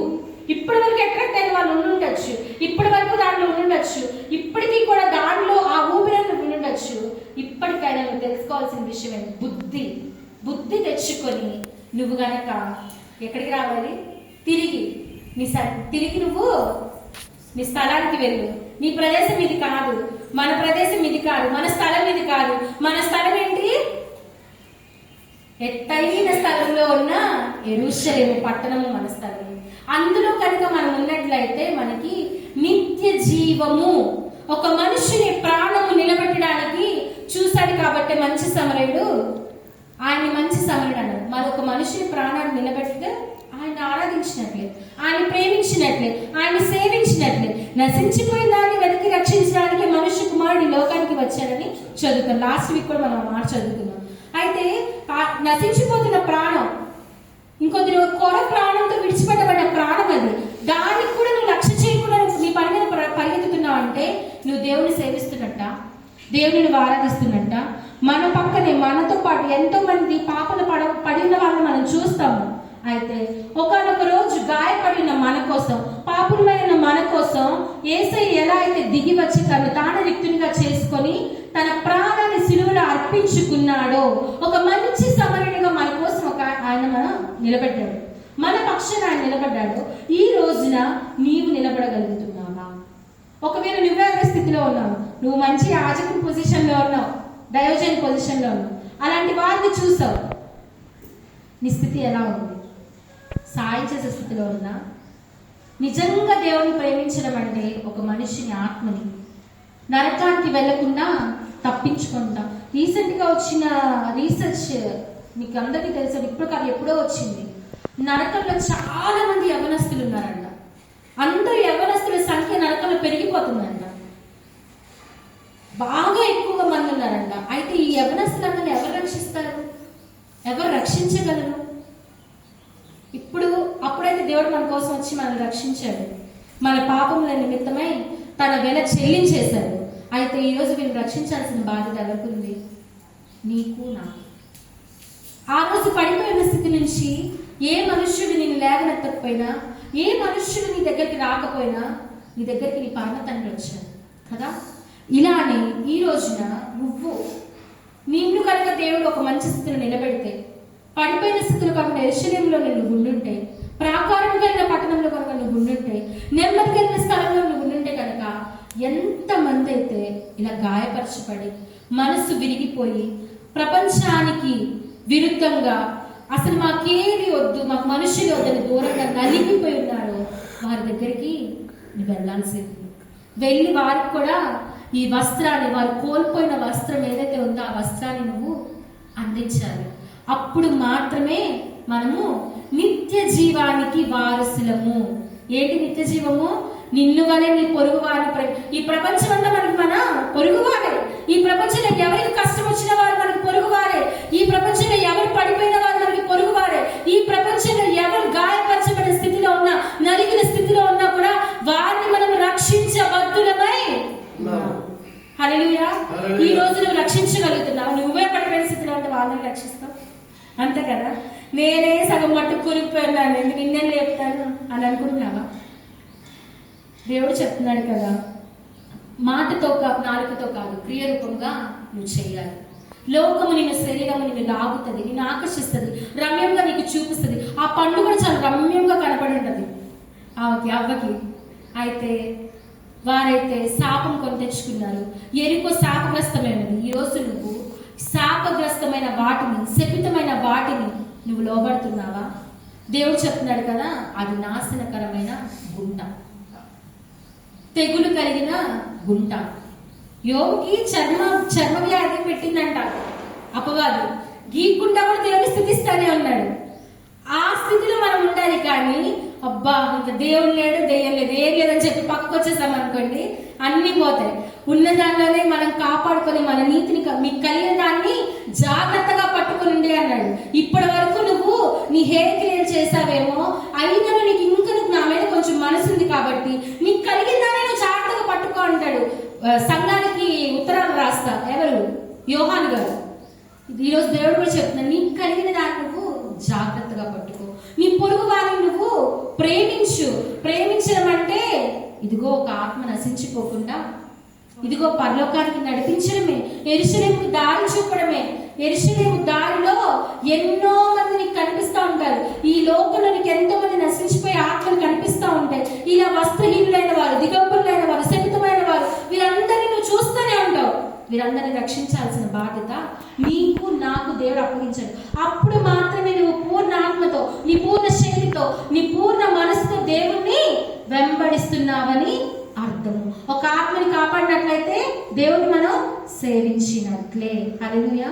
ఇప్పటి వరకు అట్రాక్ట్ అయిన వాళ్ళు ఉండుండొచ్చు, ఇప్పటి వరకు దాంట్లో ఉండుండొచ్చు, ఇప్పటికీ కూడా దానిలో ఆ ఊపిరిలో ఉండుండొచ్చు. ఇప్పటికైనా నువ్వు తెలుసుకోవాల్సిన విషయం ఏంటి? బుద్ధి తెచ్చుకొని నువ్వు గనక ఎక్కడికి రావాలి? తిరిగి నువ్వు నీ స్థలానికి వెళ్ళు. నీ ప్రదేశం ఇది కాదు, మన ప్రదేశం ఇది కాదు, మన స్థలం ఇది కాదు. మన స్థలం ఏంటి? ఎత్తైన స్థలంలో ఉన్న యెరూషలేము పట్టణము మన స్థలం. అందులో కనుక మనం ఉన్నట్లయితే మనకి నిత్య జీవము. ఒక మనుషుని ప్రాణము నిలబెట్టడానికి చూశాడు కాబట్టి మంచి సమరయుడు ఆయన్ని మంచి సమరుడు అన్నారు. మరొక మనిషి ప్రాణాన్ని నిలబెడితే ఆయన ఆరాధించినట్లే, ఆయన ప్రేమించినట్లే, ఆయన సేవించినట్లే. నశించిపోయిన దాన్ని వెతికి రక్షించడానికి మనుష్య కుమారుడు లోకానికి వచ్చాడని చదువుతాం. లాస్ట్ వీక్ కూడా మనం మాట చదువుతున్నాం. అయితే నశించిపోతున్న ప్రాణం, ఇంకొద్ది కొర ప్రాణంతో విడిచిపెట్టబడిన ప్రాణం అది. దానికి కూడా నువ్వు లక్ష్య చేయకుండా నీ పని మీద పరిగెత్తుతున్నావు అంటే నువ్వు దేవుని సేవిస్తున్నట్ట, దేవుని ఆరాధిస్తున్నట్ట. మన పక్కనే మనతో పాటు ఎంతో మంది పాపలు పడిన వాళ్ళని మనం చూస్తాము. అయితే ఒకనొక రోజు గాయపడిన మన కోసం, పాపులమైన మన కోసం యేసయ్య ఎలా అయితే దిగి వచ్చి తను తాను రిక్తునిగా చేసుకొని తన ప్రాణాన్ని సిలువలో అర్పించుకున్నాడో, ఒక మంచి సమరుడిగా మన కోసం ఆయన నిలబడ్డాడు, మన పక్షాన ఆయన నిలబడ్డాడు. ఈ రోజున నీవు నిలబడగలుగుతున్నావా? ఒకవేళ నువ్వే అదే స్థితిలో ఉన్నావు, నువ్వు మంచి యాజకుని పొజిషన్లో ఉన్నావు, దైవజన్ పొజిషన్లో ఉన్నావు, అలాంటి వారిని చూసావు, నీ స్థితి ఎలా ఉంది? సాయం చేసే స్థితిలో ఉన్నా? నిజంగా దేవుని ప్రేమించడం అంటే ఒక మనిషిని, ఆత్మని నరకానికి వెళ్లకుండా తప్పించుకుంటా. రీసెంట్గా వచ్చిన రీసెర్చ్ మీకు అందరికీ తెలుసు, ఇప్పుడు కాదు ఎప్పుడో వచ్చింది. నరకంలో చాలా మంది యవనస్తులు ఉన్నారంట. అందరూ యవనస్తుల సంఖ్య నరకంలో పెరిగిపోతుందంట, బాగా ఎక్కువ మంది ఉన్నారంట. అయితే ఈ యవనస్తులందరినీ ఎవరు రక్షిస్తారు? ఎవరు రక్షించగలరు? అప్పుడైతే దేవుడు మన కోసం వచ్చి మనల్ని రక్షించాడు, మన పాపముల నిమిత్తమై తన వెల చెల్లించేశాడు. అయితే ఈరోజు వీళ్ళు రక్షించాల్సిన బాధ్యత ఎవరికి ఉంది? నీకు, నాకు. ఆ రోజు పడిపోయిన స్థితి నుంచి ఏ మనుష్యుడు నేను లేవనెత్తకపోయినా, ఏ మనుష్యుడు నీ దగ్గరికి రాకపోయినా, నీ దగ్గరికి నీ పరమ తండ్రి వచ్చాడు కదా. ఇలానే ఈ రోజున నిన్ను కనుక దేవుడు ఒక మంచి స్థితిలో నిలబెడితే, పడిపోయిన స్థితిలో కాకుండా యెరూషలేములో నువ్వు ఉండుంటే, ప్రాకారం కలిగిన పట్టణంలో కనుక నువ్వు ఉండుంటే, నెమ్మది కలిగిన స్థలంలో నువ్వు ఉండుంటే కనుక ఎంతమంది అయితే ఇలా గాయపరచబడి మనసు విరిగిపోయి ప్రపంచానికి విరుద్ధంగా అసలు మాకేది వద్దు, మాకు మనుషులు వద్దని దూరంగా నలిగిపోయి ఉన్నారో వారి దగ్గరికి నువ్వు వెళ్ళాల్సింది. వెళ్ళి వారికి కూడా ఈ వస్త్రాన్ని, వారు కోల్పోయిన వస్త్రం ఏదైతే ఉందో ఆ వస్త్రాన్ని నువ్వు అందించాలి. అప్పుడు మాత్రమే మనము నిత్య జీవానికి వారసులము. ఏంటి నిత్య జీవము? నిన్ను వలె నీ పొరుగు వారి. ఈ ప్రపంచం అంతా మనకి మన పొరుగువారే. ఈ ప్రపంచంలో ఎవరికి కష్టం వచ్చిన వారు మనకి పొరుగువారే. ఈ ప్రపంచంలో ఎవరు పడిపోయిన వారు మనకి పొరుగువారే. ఈ ప్రపంచంలో ఎవరు గాయపరచబడిన స్థితిలో ఉన్నా, నలిగిన స్థితిలో ఉన్నా కూడా వారిని మనం రక్షించబద్దులమై. హల్లెలూయా. ఈ రోజు నువ్వు రక్షించగలుగుతున్నావు. నువ్వే పడిపోయిన స్థితిలో ఉంటే వాళ్ళని రక్షిస్తావు, అంతే కదా. నేనే సగం మట్టుకు కూలిపోయినాను, నిన్నేం లేపుతాను అని అనుకుంటున్నావా? దేవుడు చెప్తున్నాడు కదా, మాటతో నాలుకతో కాదు, క్రియరూపంగా నువ్వు చేయాలి. లోకము నిన్ను, శరీరము నిన్ను లాగుతుంది, నిన్ను ఆకర్షిస్తుంది, రమ్యంగా నీకు చూపిస్తుంది. ఆ పండు కూడా చాలా రమ్యంగా కనపడి ఉంటుంది ఆమెకి, అవ్వకి. అయితే వారైతే శాపం కొని తెచ్చుకున్నారు. ఎరుకో శాపగ్రస్తమైనది. ఈరోజు నువ్వు శాపగ్రస్తమైన వాటిని, శపితమైన వాటిని నువ్వు లోబడుతున్నావా? దేవుడు చెప్తున్నాడు కదా, అది నాశనకరమైన గుంట, తెగులు కలిగిన గుంట. యోగుకి చర్మ వ్యాధి పెట్టిందంట అపవాదు. గీక్కుండా కూడా దేవుని స్థితిస్తానే ఉన్నాడు. ఆ స్థితిలో మనం ఉండాలి. కానీ అబ్బా ఇంకా దేవుడు లేడు, దెయ్యం లేదు, ఏం లేదని చెప్పి పక్కకు వచ్చేసాం అనుకోండి, అన్ని పోతాయి. ఉన్న దానిలోనే మనం కాపాడుకొని మన నీతిని, మీకు కలిగిన దాన్ని జాగ్రత్తగా పట్టుకుని ఉండే అన్నాడు. ఇప్పటి వరకు నువ్వు నీ హెయిర్ క్లియర్ చేసావేమో, అయినా నీకు ఇంకా నా మీద కొంచెం మనసు ఉంది కాబట్టి నీకు కలిగిన దాన్ని నువ్వు జాగ్రత్తగా పట్టుకో అంటాడు. సంఘానికి ఉత్తరాలు రాస్తా ఎవరు? యోహాను గారు. ఈరోజు దేవుడు కూడా చెప్తున్నాడు, నీకు కలిగిన దాన్ని నువ్వు జాగ్రత్తగా పట్టుకో. నీ పొరుగు వారిని నువ్వు ప్రేమించు. ప్రేమించడం అంటే ఇదిగో ఒక ఆత్మ నశించిపోకుండా ఇదిగో పరలోకానికి నడిపించడమే, యెరూషలేముకు దారి చూపడమే. యెరూషలేము దారిలో ఎన్నో మంది నీకు కనిపిస్తూ ఉంటారు. ఈ లోకంలో నీకు ఎంతో మంది నశించిపోయే ఆత్మలు కనిపిస్తూ ఉంటాయి. ఇలా వస్త్రహీనులైన వారు, దిగంబరులైన వారు, శపితమైన వారు, వీరందరినీ నువ్వు చూస్తూనే ఉంటావు. వీరందరినీ రక్షించాల్సిన బాధ్యత నీకు, నాకు దేవుడు అప్పగించాడు. అప్పుడు మాత్రమే నువ్వు పూర్ణ ఆత్మతో, నీ పూర్ణ శక్తితో, నీ పూర్ణ మనసుతో దేవుణ్ణి వెంబడిస్తున్నావని అర్థము. ఒక ఆత్మని కాపాడినట్లయితే దేవుని మనం సేవించినట్లే. హల్లెలూయా.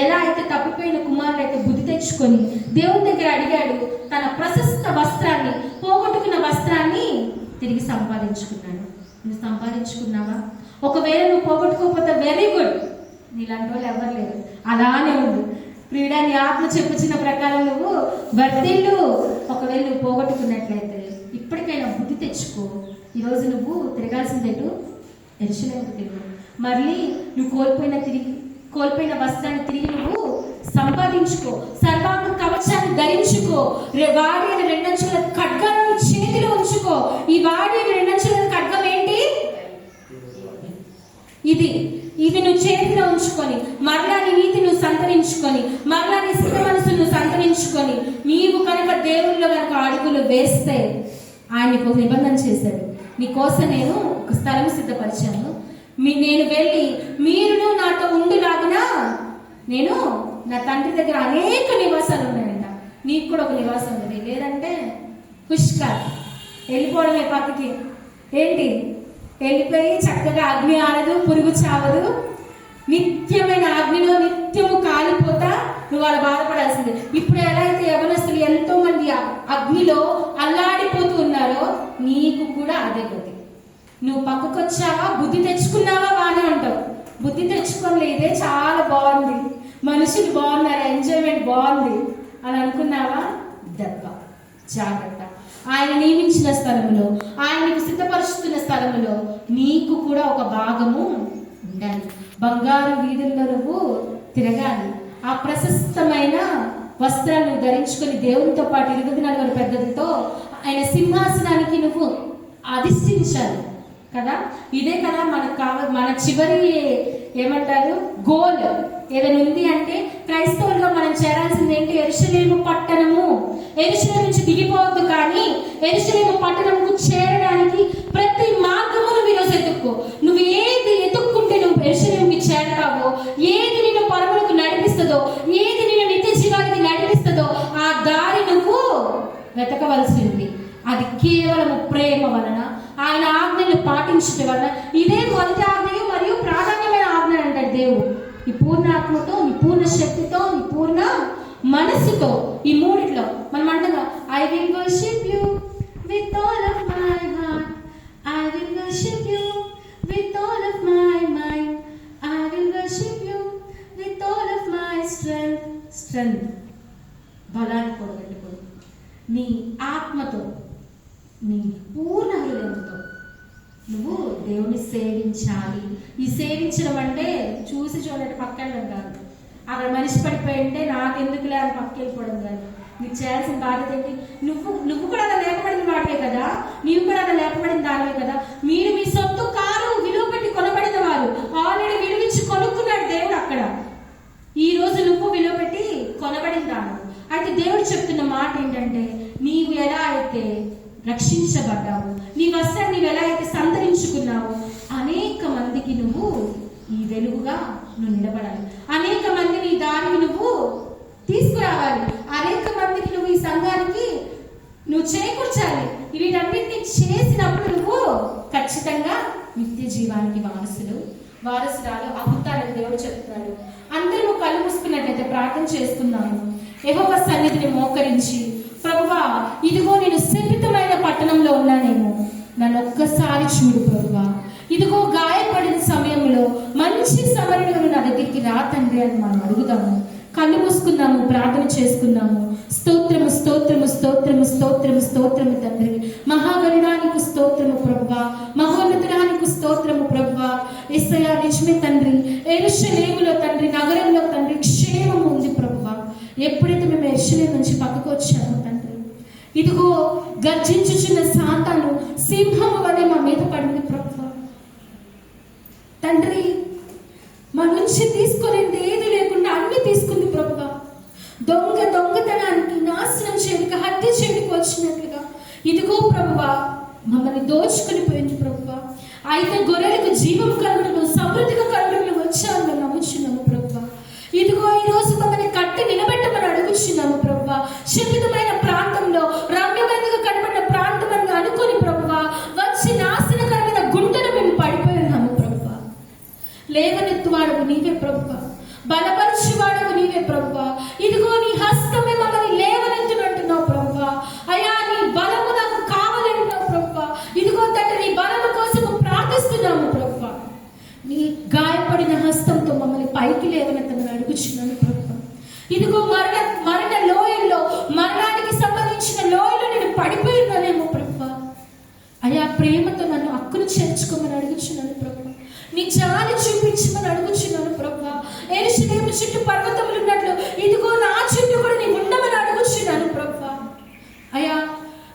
ఎలా అయితే తప్పిపోయిన కుమారుడు అయితే బుద్ధి తెచ్చుకొని దేవుని దగ్గర అడిగాడు, తన ప్రశస్త వస్త్రాన్ని, పోగొట్టుకున్న వస్త్రాన్ని తిరిగి సంపాదించుకున్నాడు. నువ్వు సంపాదించుకున్నావా? ఒకవేళ నువ్వు పోగొట్టుకోకపోతే వెరీ గుడ్, నీలాంటి వాళ్ళు ఎవరు లేరు, అలానే ఉండు. ప్రియుడా, నీ ఆత్మ చెప్పుచిన ప్రకారం నువ్వు వర్ధిల్లు. ఒకవేళ నువ్వు పోగొట్టుకున్నట్లయితే ఇప్పటికైనా బుద్ధి తెచ్చుకో. ఈరోజు నువ్వు తిరగాల్సింది ఎటు? యెరూషలేముకు తిరుగు. మళ్ళీ నువ్వు కోల్పోయిన వస్త్రాన్ని తిరిగి నువ్వు సంపాదించుకో. సర్వాంగ కవచాన్ని ధరించుకో. వాడిన రెండంచుల ఖడ్గాన్ని చేతిలో ఉంచుకో. ఈ వాడిన రెండంచుల ఖడ్గం ఏంటి? ఇది ఇది నువ్వు చేతిలో ఉంచుకొని, మరలా నీ నీతి నువ్వు సంతరించుకొని, మరలా నీ సిద్ధ మనసు నువ్వు సంతరించుకొని, నీవు కనుక దేవుళ్ళో కనుక అడుగులు వేస్తే ఆయన నీకు ఒక నిబంధన చేశాడు. నీ కోసం నేను ఒక స్థలం సిద్ధపరిచాను. నేను వెళ్ళి మీరును నాతో ఉండులాగున నేను నా తండ్రి దగ్గర అనేక నివాసాలు ఉన్నాయంట. నీకు కూడా ఒక నివాసం ఉంది. లేదంటే పుష్కర్ వెళ్ళిపోవడమే పక్కకి. ఏంటి వెళ్ళిపోయి చక్కగా అగ్ని ఆడదు, పురుగు చావదు, నిత్యమైన అగ్నిలో నిత్యము కాలిపోతా నువ్వు అలా బాధపడాల్సిందే. ఇప్పుడు ఎలా అయితే యవనస్తులు ఎంతో మంది అగ్నిలో అల్లాడిపోతూ ఉన్నారో నీకు కూడా అదే గతి. నువ్వు పక్కకు వచ్చావా, బుద్ధి తెచ్చుకున్నావా బాగానే ఉంటావు. బుద్ధి తెచ్చుకోలేదే చాలా బాగుంది, మనుషులు బాగున్నారు, ఎంజాయ్మెంట్ బాగుంది అని అనుకున్నావా, దెబ్బ. జాగ్రత్త. ఆయన నియమించిన స్థలంలో, ఆయన నీకు సిద్ధపరుస్తున్న స్థలంలో నీకు కూడా ఒక భాగము ఉండాలి. బంగారు వీధుల్లో నువ్వు తిరగాలి. ఆ ప్రశస్తమైన వస్త్రాలను ధరించుకొని దేవునితో పాటు 24 పెద్దలతో ఆయన సింహాసనానికి నువ్వు అధిష్ఠించాలి కదా. ఇదే కదా మనకు కావాలి. మన చివరి ఏమంటారు గోల్ ఏదైనా ఉంది అంటే, క్రైస్తవులుగా మనం చేరాల్సింది ఏంటి? యెరూషలేము పట్టణము. యెరూషలేము నుంచి దిగిపోవద్దు, కానీ యెరూషలేము పట్టణముకు చేరడానికి ప్రతి మార్గమును ఈరోజు ఎత్తుక్కో. నువ్వు ఏది ఎత్తుక్కుంటే నువ్వు యెరూషలేముకి చేరతావో, ఏది నిన్ను పరములకు నడిపిస్తుందో, ఏది నిన్ను నిత్య జీవానికి నడిపిస్తుందో ఆ దారి నువ్వు వెతకవలసింది. అది కేవలం ప్రేమ వలన, ఆయన ఆజ్ఞలు పాటించడం వలన. ఇదే మొదటి ఆజ్ఞయు మరియు ప్రాధాన్యమైన ఆజ్ఞ అంటాడు దేవుడు. నీ పూర్ణ ఆత్మతో, నీ పూర్ణ శక్తితో, నీ పూర్ణ మనసుతో, ఈ మూడిట్లో మనం అంటున్నాం, I will worship you with all of my heart, I will worship you with all of my mind, I will worship you with all of my strength. బలాన్ని కూడగట్టుకో, నీ ఆత్మతో, నీ పూర్ణ హృదయంతో నువ్వు దేవుని సేవించాలి. ఈ సేవించడం అంటే చూసి చూడటం పక్కన కాదు. అక్కడ మనిషి పడిపోయింటే నాకెందుకులే అని పక్క వెళ్ళిపోవడం కాదు. నీకు చేయాల్సిన బాధ్యత ఏంటి? నువ్వు కూడా అలా లేపబడిన వాడే కదా, నీవు కూడా అలా లేపబడిన దానివే కదా. మీరు మీ సొంత కారు విలువ పెట్టి కొనబడిన వారు, ఆల్రెడీ విలువించి కొనుక్కున్నాడు దేవుడు అక్కడ. ఈ రోజు నువ్వు విలువ పెట్టి కొనబడిన దాను. అయితే దేవుడు చెప్తున్న మాట ఏంటంటే, నీవు ఎలా అయితే రక్షించబడ్డావు, నీ వస్త్రాన్ని నీవు ఎలా అయితే సంతరించుకున్నావు, అనేక మందికి నువ్వు ఈ వెలుగుగా నువ్వు నిలబడాలి. అనేక మందిని ఈ దారికి నువ్వు తీసుకురావాలి. అనేక మందికి నువ్వు ఈ సంఘానికి నువ్వు చేకూర్చాలి. వీటన్నిటిని చేసినప్పుడు నువ్వు ఖచ్చితంగా నిత్య జీవానికి వారసురాలు అవుతారని దేవుడు చెప్తున్నాడు. అందరూ కళ్ళు మూసుకున్నట్లయితే ప్రార్థన చేసుకున్నాము. యెహోవా సన్నిధిని మోకరించి, ప్రభువా ఇదిగో నేను శపితమైన పట్టణంలో ఉన్నానేమో, నన్ను ఒక్కసారి చూడు ప్రభువా. ఇదిగో గాయపడిన సమయంలో మంచి సమరణులు నా దగ్గరికి రా తండ్రి అని మనం అడుగుదాము. కళ్ళు మూసుకున్నాము, ప్రార్థన చేసుకున్నాము. స్తోత్రము స్తోత్రము స్తోత్రము స్తోత్రము స్తోత్రము తండ్రి. మహాగణానికి స్తోత్రము ప్రభువా, మహోన్నతానికి స్తోత్రము ప్రభువా. యేసయ్యా నిజమే తండ్రి, యెరూషలేములో తండ్రి, నగరంలో తండ్రి క్షేమము ఉంది ప్రభువా. ఎప్పుడైతే మేము యెరూషలేము నుంచి పక్కకు వచ్చాము తండ్రి, ఇదిగో గర్జించుచున్న సాతాను సింహము వలె మా మీద పడింది ప్రభువా. తండ్రి మా నుంచి తీసుకునేది ఏది లేకుండా అన్ని తీసుకుంది ప్రభువా. దొంగతనానికి, నాశనం చేయడానికి, హత్య చేయడానికి వచ్చినట్లుగా ఇదిగో ప్రభువా మమ్మల్ని దోచుకుని పోయింది ప్రభువా. అయితే గొర్రెలకు జీవం కలుగును, సమృద్ధిగా కలుగును వచ్చాము మేము నమ్ముచున్నాము ప్రభువా. ఇదిగో ఈ రోజు మమ్మల్ని కట్టి నిలబెట్టమని అడుగుచున్నాము ప్రభువా. శపితమైన ప్రాంతంలో, రమ్యమైనగా కనబడిన ప్రాంతం అని అనుకుని ప్రభువా వచ్చి నాశనకరమైన గుంటను మేము పడిపోయి ఉన్నాము ప్రభువా. లేవనెత్తువాడవు నీవే ప్రభువా, బలపరచువాడవు నీవే ప్రభువా. ఇదిగో నీ హస్తమే మమ్మల్ని లేవనెత్తునంటున్నావు ప్రభువా. అయ్యా నీ బలము నాకు కావాలంటున్నావు ప్రభువా. ఇదిగో తండ్రి నీ బలము కోసం ప్రార్థిస్తున్నాము ప్రభువా. నీ గాయపడిన హస్తంతో మమ్మల్ని పైకి లేవనెత్తమని అడుగుచున్నాను ప్రభువా. ఇదిగో మరణ లోయల్లో, మరణానికి సంబంధించిన లోయలో నేను పడిపోయి ఉన్నానేమో ప్రభువా. అయ్యా ప్రేమతో నన్ను హక్కును చేర్చుకోమని అడుగుచున్నాను ప్రభువా. నీ జాలి చూపించమని అడుగుచున్నాను ప్రభువా. యెరూషలేము చుట్టూ పర్వతములు ఉన్నట్లు ఇదిగో నా చుట్టూ కూడా నీ ఉండమని అడుగుచున్నాను ప్రభువా. అయ్యా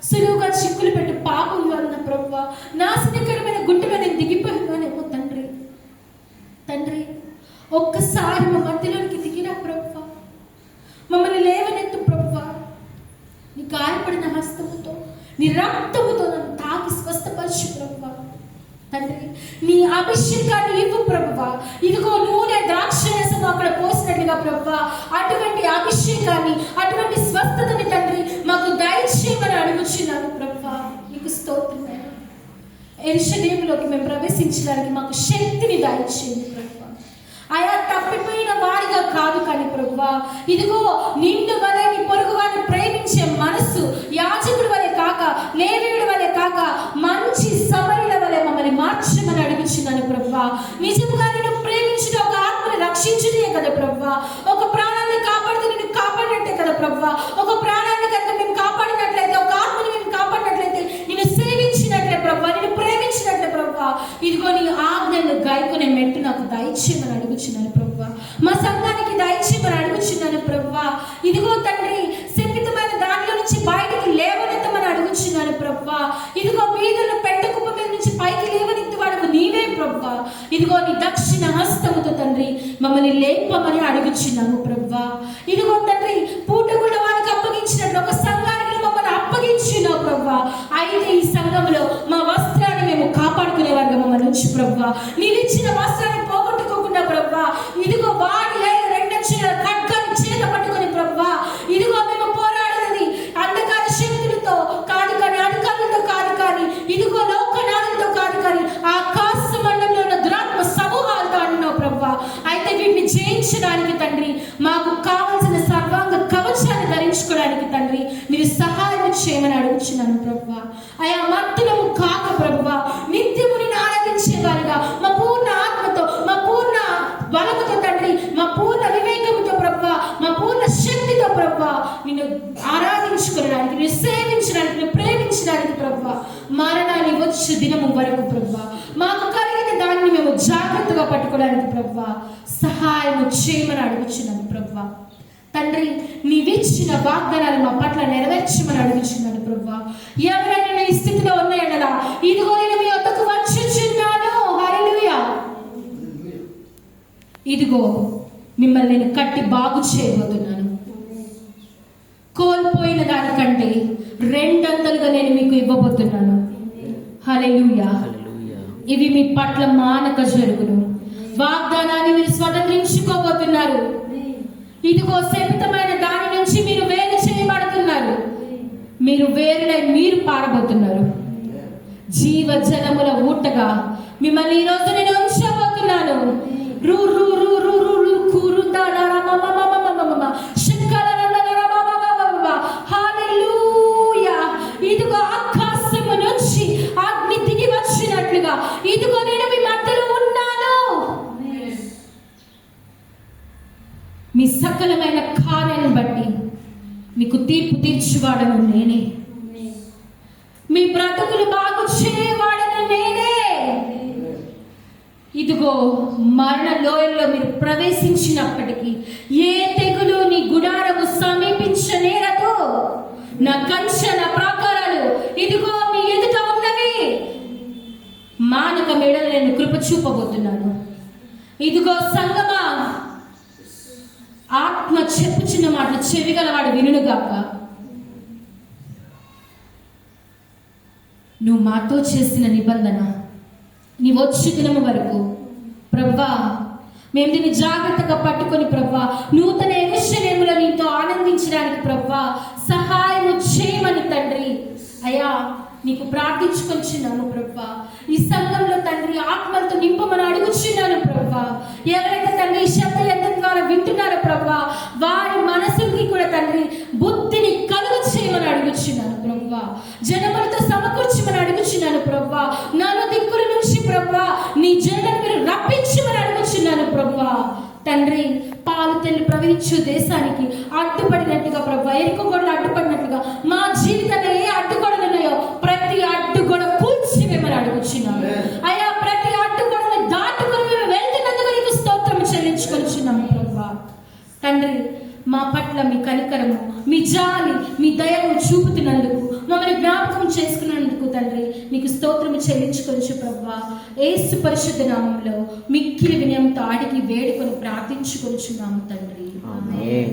సులువుగా చిక్కులు పెట్టు పాపం వలన ప్రభువా నాశనకరమైన గుంటలో నేను దిగిపోయినానేమో తండ్రి. ఒక్కసారి మా మధ్యలోనికి దిగిన ప్రభువా, మమ్మల్ని లేవనెత్తు ప్రభువా. నీ గాయపడిన హస్తముతో, నీ రక్తముతో నన్ను తాకి స్వస్థపరచు ప్రభువా. తండ్రి, నీ అభిషేకాన్ని ఇవ్వు ప్రభువా. ఇదిగో నూనె ద్రాక్షరసం అక్కడ పోసినట్లుగా ప్రభువా, అటువంటి అభిషేకాన్ని, అటువంటి స్వస్థతని తండ్రి మాకు దయచేయమని అడుగుచున్నాను ప్రభువా. నీకు స్తోత్రం. యెరూషలేములోకి మేము ప్రవేశించడానికి మాకు శక్తిని దయచేయండి ప్రభువా. ఆయా తప్పిపోయిన వారిగా కాదు కానీ ప్రభువా, ఇదిగో నిన్ను వలె నీ పొరుగువారిని ప్రేమించే మనస్సు, యాజకుడి వలె కాక, లేవీయుడి వలె కాక, మంచి సమరుల వలె మమ్మల్ని మార్చమని అడుగుచున్నాను ప్రభువా. నిజంగా నేను ప్రేమించిన ఒక ఆత్మని రక్షించుటే కదా ప్రభువా, ఒక ప్రాణాన్ని కాపాడితే నేను కాపాడినట్టే కదా ప్రభువా. ఒక ప్రాణాన్ని కనుక మేము కాపాడినట్లయితే, ఒక ఆత్మని మేము కాపాడినట్లయితే నేను సేవించినట్లే ప్రభువా, నేను ప్రేమించినట్లే ప్రభువా. ఇదిగో నీ ఆజ్ఞను గాయకునే మెట్టు నాకు దయచేయమని అడుగుచున్నాను ప్రభువా. మా సంఘానికి దయచేయమని అడుగుచున్నాను ప్రభువా. ఇదిగో తండ్రి, శపితమైన దానిలో నుంచి బయటకు లేవనెత్తమని అడుగుచున్నాను ప్రభువా. ఇదిగో వీధుల పెంట కుప్ప మీద నుంచి పైకి లేవనెత్తి వాడుకు నీవే ప్రభువా. ఇదిగో నీ దక్షిణ హస్తముతో తండ్రి మమ్మల్ని లేపమని అడుగుచున్నాము ప్రభువా. ఇదిగో తండ్రి, పూటగుళ్ళ వారికి అప్పగించినట్లు ఒక సంఘానికి మమ్మల్ని అప్పగించినావు ప్రభువా. అయితే ఈ సంఘంలో మా వస్త్రాన్ని మేము కాపాడుకునే వారిగా మమ్మల్ని ఉంచు ప్రభువా. నీవిచ్చిన వస్త్రాన్ని పోగొట్టుకోకుండా ప్రభువా, ఇదిగో వాడి రెండంచుల ఖడ్గాన్ని చేత పట్టుకుని ప్రభువా, ఇదిగో మేము పోరాడినది అంధకార శక్తులతో కాదు కానీ, అధికారులతో కాదు కానీ, ఇదిగో లోకనాథులతో కాదు కానీ, ఆకాశ మండలంలో ఉన్న దురాత్మ సమూహాలతో అంటున్నావు ప్రభువా. అయితే వీటిని జయించడానికి తండ్రి మాకు కావలసిన సర్వాంగ కవచాన్ని ధరించుకోవడానికి తండ్రి మీరు సహాయం చేయమని అడుగుచున్నాను ప్రభువా. ఆయా మత్తులము కాక ప్రభువా, నిత్యము నిన్ను ఆరాధించే వారిగా మా పూర్ణ ఆత్మతో, మా పూర్ణ బలముతో తండ్రి, మా పూర్ణ వివేకముతో ప్రభువా, మా పూర్ణ శక్తితో ప్రభువా నిన్ను ఆరాధించుకోవడానికి, నిన్ను సేవించడానికి, నిన్ను ప్రేమించడానికి ప్రభువా, మరణాన్ని వచ్చే దినము వరకు ప్రభువా మాకు కలిగిన దాన్ని మేము జాగ్రత్తగా పట్టుకోవడానికి ప్రభువా సహాయం చేయమని అడుగుచున్నాను ప్రభువా. తండ్రి, నీవిచ్చిన వాగ్దానాలు మా పట్ల నెరవేర్చమని అడుగుచున్నాను ప్రభువా. ఎవరైనా ఈ స్థితిలో ఉన్నాయనలా, ఇదిగో నేను మీ వద్దకు వచ్చుచున్నాను, హల్లెలూయా, ఇదిగో మిమ్మల్ని నేను కట్టి బాగు చేయబోతున్నాను, కోల్పోయిన దానికంటే రెండంతలుగా నేను మీకు ఇవ్వబోతున్నాను, హల్లెలూయా. ఇవి మీ పట్ల మానక జరుగును. వాగ్దానాన్ని మీరు స్వతంత్రించుకోబోతున్నారు. ఇదిగో శపితమైన దాని నుంచి మీరు వేరు చేయబడుతున్నారు. మీరు వేరునై మీరు పారబోతున్నారు. జీవ జలముల ఊటగా మిమ్మల్ని ఈ రోజు నేను ఉంచబోతున్నాను. రు రు రు రు రు రు హల్లెలూయా. ఇదిగో ఆకాశము నుంచి అగ్ని దిగి వచ్చినట్లుగా ఇదిగో నేను మీ మధ్యలో ఉన్నాను. మీ సకలమైన కార్యాలను బట్టి మీకు తీర్పు తీర్చువాడను నేనే. మీ బ్రతుకులు బాగు చేయవాడను నేనే. ఇదిగో మరణ లోయల్లో మీరు ప్రవేశించినప్పటికీ ఏ తెగులు నీ గుడారము సమీపించనేరదు. నా కంచె, నా ప్రాకారాలు ఇదిగో మీ ఎదుట ఉన్నవి. మానక మెడలు నేను కృప చూపబోతున్నాను. ఇదిగో సంగమా, ఆత్మ చెప్పుచున్న మాటలు చెవిగలవాడు వినుగాక. నువ్వు మాతో చేసిన నిబంధన నీ వచ్చే దినము వరకు ప్రభువా మేము దీన్ని జాగ్రత్తగా పట్టుకొని ప్రభువా నూతన యెరూషలేములో నీతో ఆనందించడానికి ప్రభువా సహాయం చేయమని తండ్రి అయ్యా నీకు ప్రార్థించుకొచ్చున్నాను ప్రభువా. ఈ సంఘంలో తండ్రి ఆత్మలతో నింపమని అడుగుచున్నాను ప్రభువా. ఎవరైతే తండ్రి ఈ శబ్ద యంత్రం ద్వారా వింటున్నారో ప్రభువా వారి మనసుకి కూడా తండ్రి బుద్ధిని కలుగు చేయమని అడుగుచున్నాను ప్రభువా. జనములతో సమకూర్చమని అడుగుచున్నాను ప్రభువా. నాలో దిక్కుల నుంచి ప్రభువా నీ జనులను మీరు రప్పించమని అడుగుచున్నాను ప్రభువా. తండ్రి పాలు తెల్లి ప్రవహించు దేశానికి అడ్డుపడినట్టుగా ప్రభువా, ఎరుకు గోడలు అడ్డుపడినట్టుగా మా జీవితంలో ఏ అడ్డుగోడలు ఉన్నాయో ప్రతి అడ్డుగోడ కూల్చివేమని అడుగుచున్నాను అయ్యా. ప్రతి అడ్డుగోడను దాటుకొని మేము వెళ్తున్నందుకు నీకు స్తోత్రం చెల్లించుకొచ్చున్నాము ప్రభువా. తండ్రి మా పట్ల మీ కనికరము, మీ జాలి, మీ దయను చూపుతున్నందుకు, మమ్మల్ని జ్ఞాపకం చేసుకున్నందుకు తండ్రి మీకు స్తోత్రము చెల్లించుకొచ్చు ప్రభువా. యేసు పరిశుద్ధ నామంలో మిక్కిలి వినయంతో అడిగి వేడుకొని ప్రార్థించుకొనుచున్నాము తండ్రి. ఆమేన్.